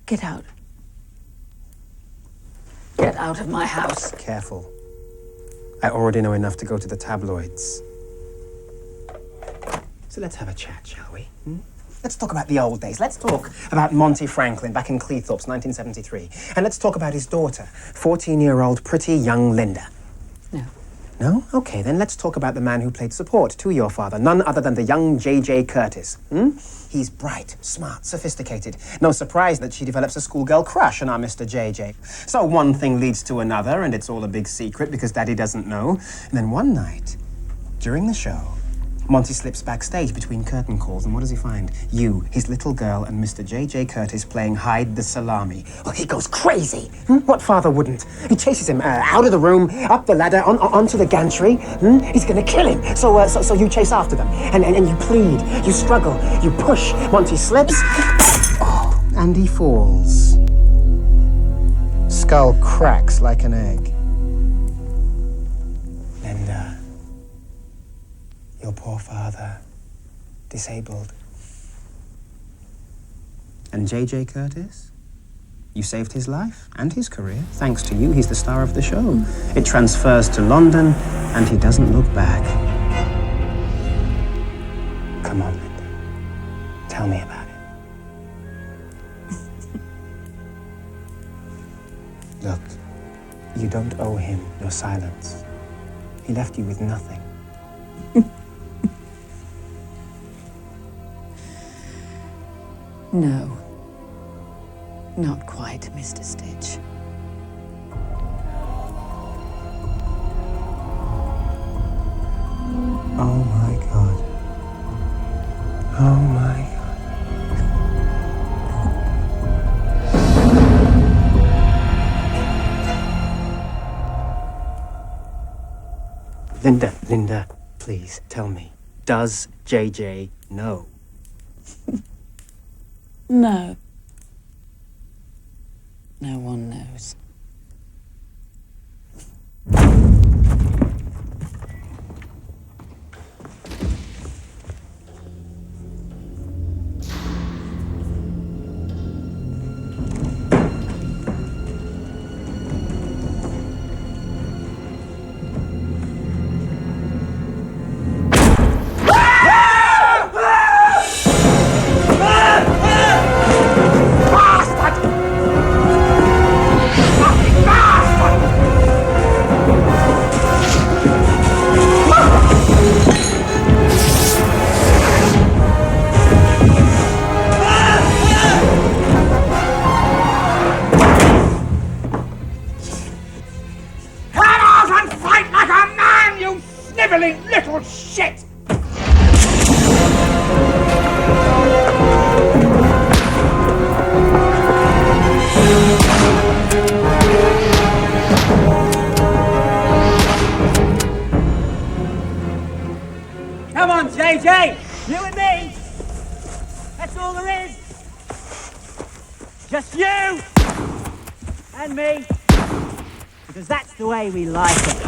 S20: Get out. Get out of my house.
S1: Careful. I already know enough to go to the tabloids. So let's have a chat, shall we? Let's talk about the old days. Let's talk about Monty Franklin back in Cleethorpes, 1973. And let's talk about his daughter, 14-year-old pretty young Linda.
S20: No.
S1: No? Okay, then let's talk about the man who played support to your father, none other than the young J.J. Curtis. He's bright, smart, sophisticated. No surprise that she develops a schoolgirl crush on our Mr. J.J. So one thing leads to another, and it's all a big secret because Daddy doesn't know. And then one night, during the show, Monty slips backstage between curtain calls, and what does he find? You, his little girl, and Mr. J.J. Curtis playing hide the salami. Oh, he goes crazy. What father wouldn't? He chases him out of the room, up the ladder, onto the gantry. He's gonna kill him. So you chase after them, and you plead, you struggle, you push. Monty slips, and he falls. Skull cracks like an egg. Linda. Your poor father, disabled. And J.J. Curtis? You saved his life and his career. Thanks to you, he's the star of the show. It transfers to London, and he doesn't look back. Come on, Linda. Tell me about it. Look, you don't owe him your silence. He left you with nothing.
S20: No. Not quite, Mr. Stitch.
S1: Oh my God. Oh my God. Linda, please, tell me. Does JJ know?
S20: No. No one knows.
S6: Little shit!
S3: Come on, JJ! You and me! That's all there is! Just you! And me! Because that's the way we like it.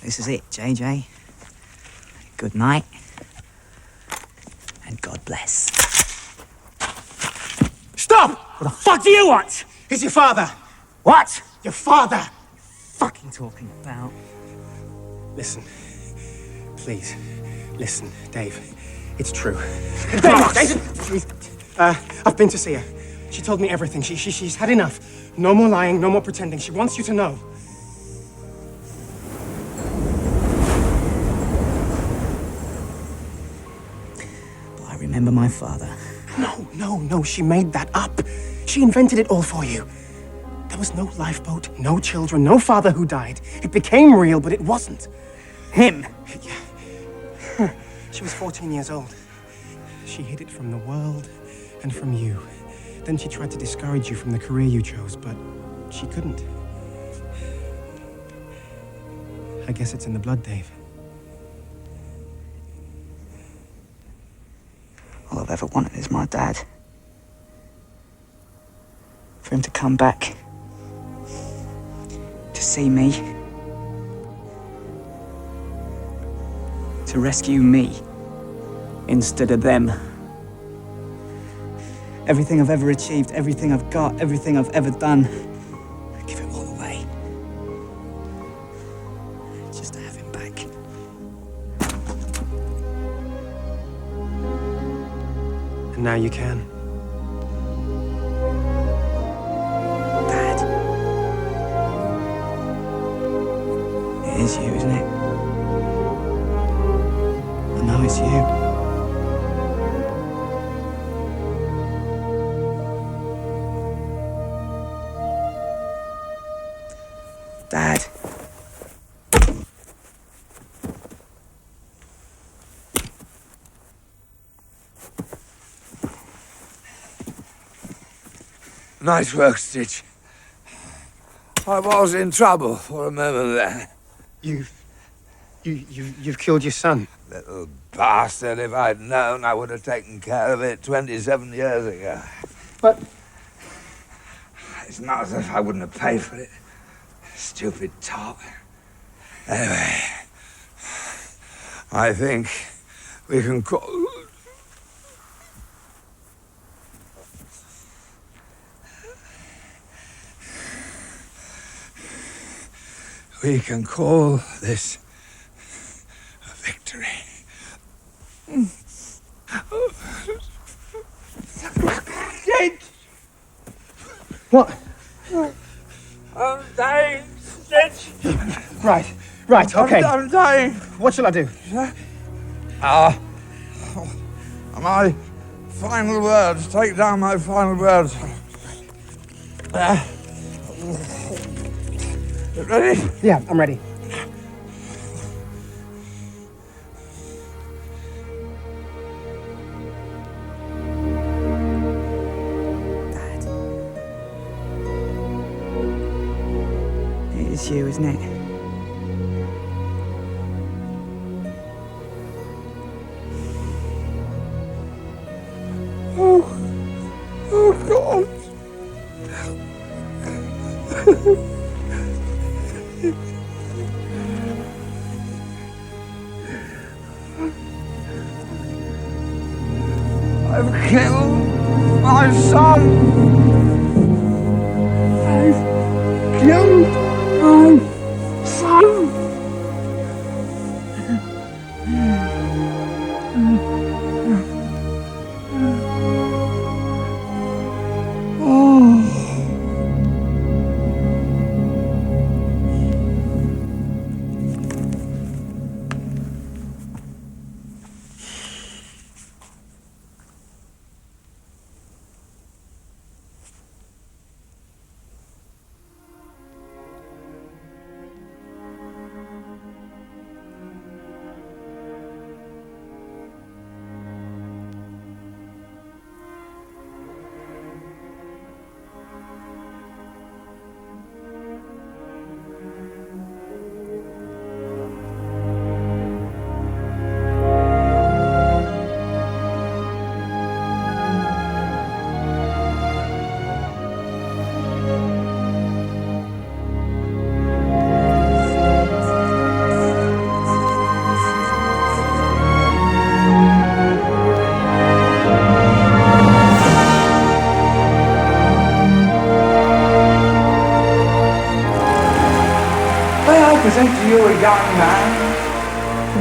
S12: This is it, JJ. Good night. And God bless.
S6: Stop! What the fuck do you want? He's your father.
S12: What?
S6: Your father.
S12: Fucking talking about?
S16: Listen. Please. Listen, Dave. It's true.
S6: Please.
S16: I've been to see her. She told me everything. She's had enough. No more lying, no more pretending. She wants you to know.
S12: Remember my father?
S16: No, she made that up. She invented it all for you. There was no lifeboat, no children, no father who died. It became real, but it wasn't.
S12: Him?
S16: Yeah. She was 14 years old. She hid it from the world and from you. Then she tried to discourage you from the career you chose, but she couldn't. I guess it's in the blood, Dave.
S12: All I've ever wanted is my dad. For him to come back. To see me. To rescue me. Instead of them. Everything I've ever achieved, everything I've got, everything I've ever done. I give it all away. Just to have him back.
S16: And now you can.
S12: Dad. It is you, isn't it? miss you.
S2: Dad. Nice work, Stitch. I was in trouble for a moment there.
S16: You've killed your son.
S2: Little bastard, if I'd known, I would have taken care of it 27 years ago.
S16: But...
S2: It's not as if I wouldn't have paid for it. Stupid top. Anyway, I think we can call... We can call this a victory.
S16: What?
S2: I'm dying, Stitch.
S16: Right, okay.
S2: I'm dying.
S16: What shall I do?
S2: My final words. Take down my final words. You ready?
S16: Yeah, I'm ready.
S12: It's you, isn't it?
S2: Oh God. I've killed my son. I've killed my son. Present to you a young man.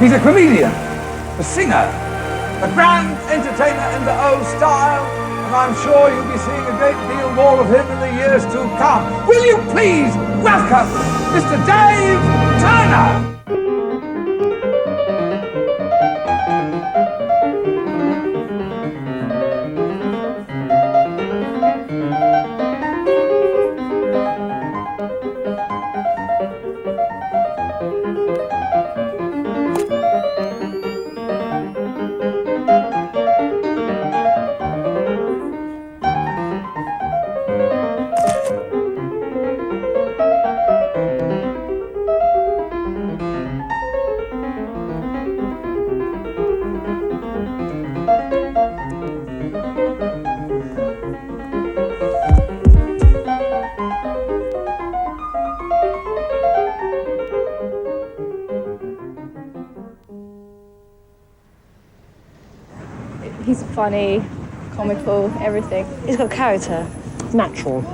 S2: He's a comedian, a singer, a grand entertainer in the old style, and I'm sure you'll be seeing a great deal more of him in the years to come. Will you please welcome Mr. Dave Turner?
S7: He's funny, comical, everything. He's got character.
S5: Natural.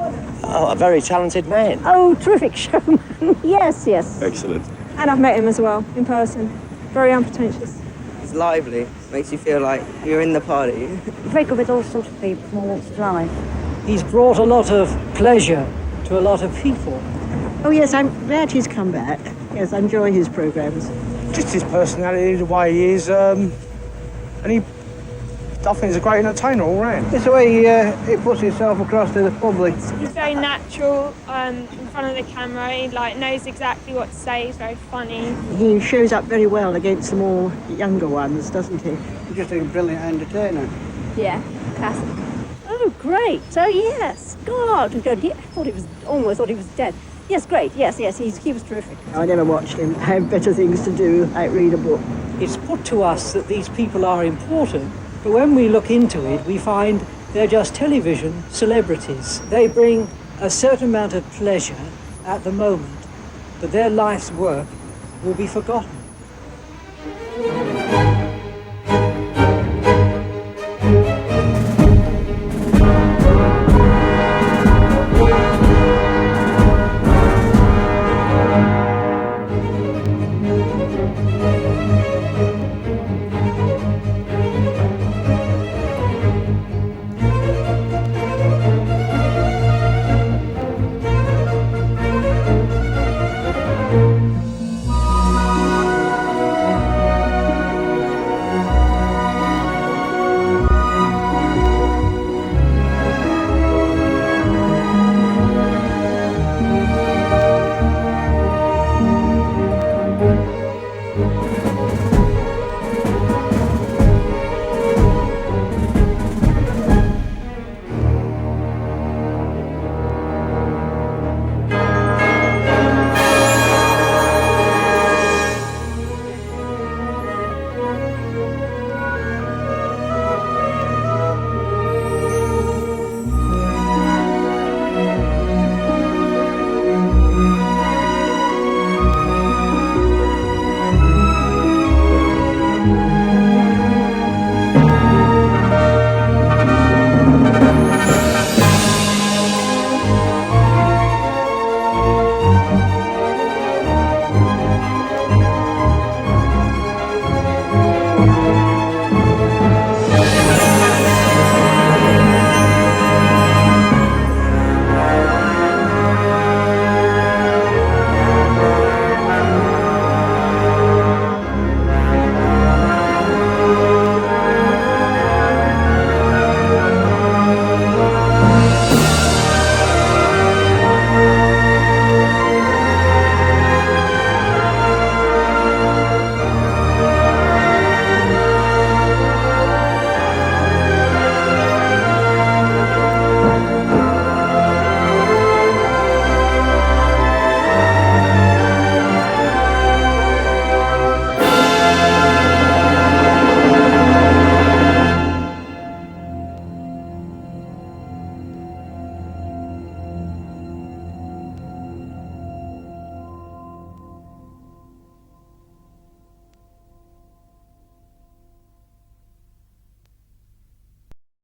S5: Oh, a very talented man.
S19: Oh, terrific showman. Yes.
S17: Excellent.
S7: And I've met him as well, in person. Very unpretentious.
S23: It's lively. Makes you feel like you're in the party.
S19: Very good with all sorts of people from all walks of life.
S5: He's brought a lot of pleasure to a lot of people.
S19: Oh, yes, I'm glad he's come back. Yes, I enjoy his programmes.
S5: Just his personality, the way he is,
S13: And I think he's a great entertainer all round.
S17: It's the way he puts himself across to the public.
S7: He's very natural in front of the camera. He knows exactly what to say. He's very funny.
S19: He shows up very well against the more younger ones, doesn't he?
S17: He's just a brilliant entertainer.
S7: Yeah, classic.
S20: Oh, great. So, yes. God, almost thought he was dead. Yes, great. Yes, he was terrific.
S19: I never watched him. I have better things to do, like read a book.
S22: It's put to us that these people are important, but when we look into it, we find they're just television celebrities. They bring a certain amount of pleasure at the moment, but their life's work will be forgotten.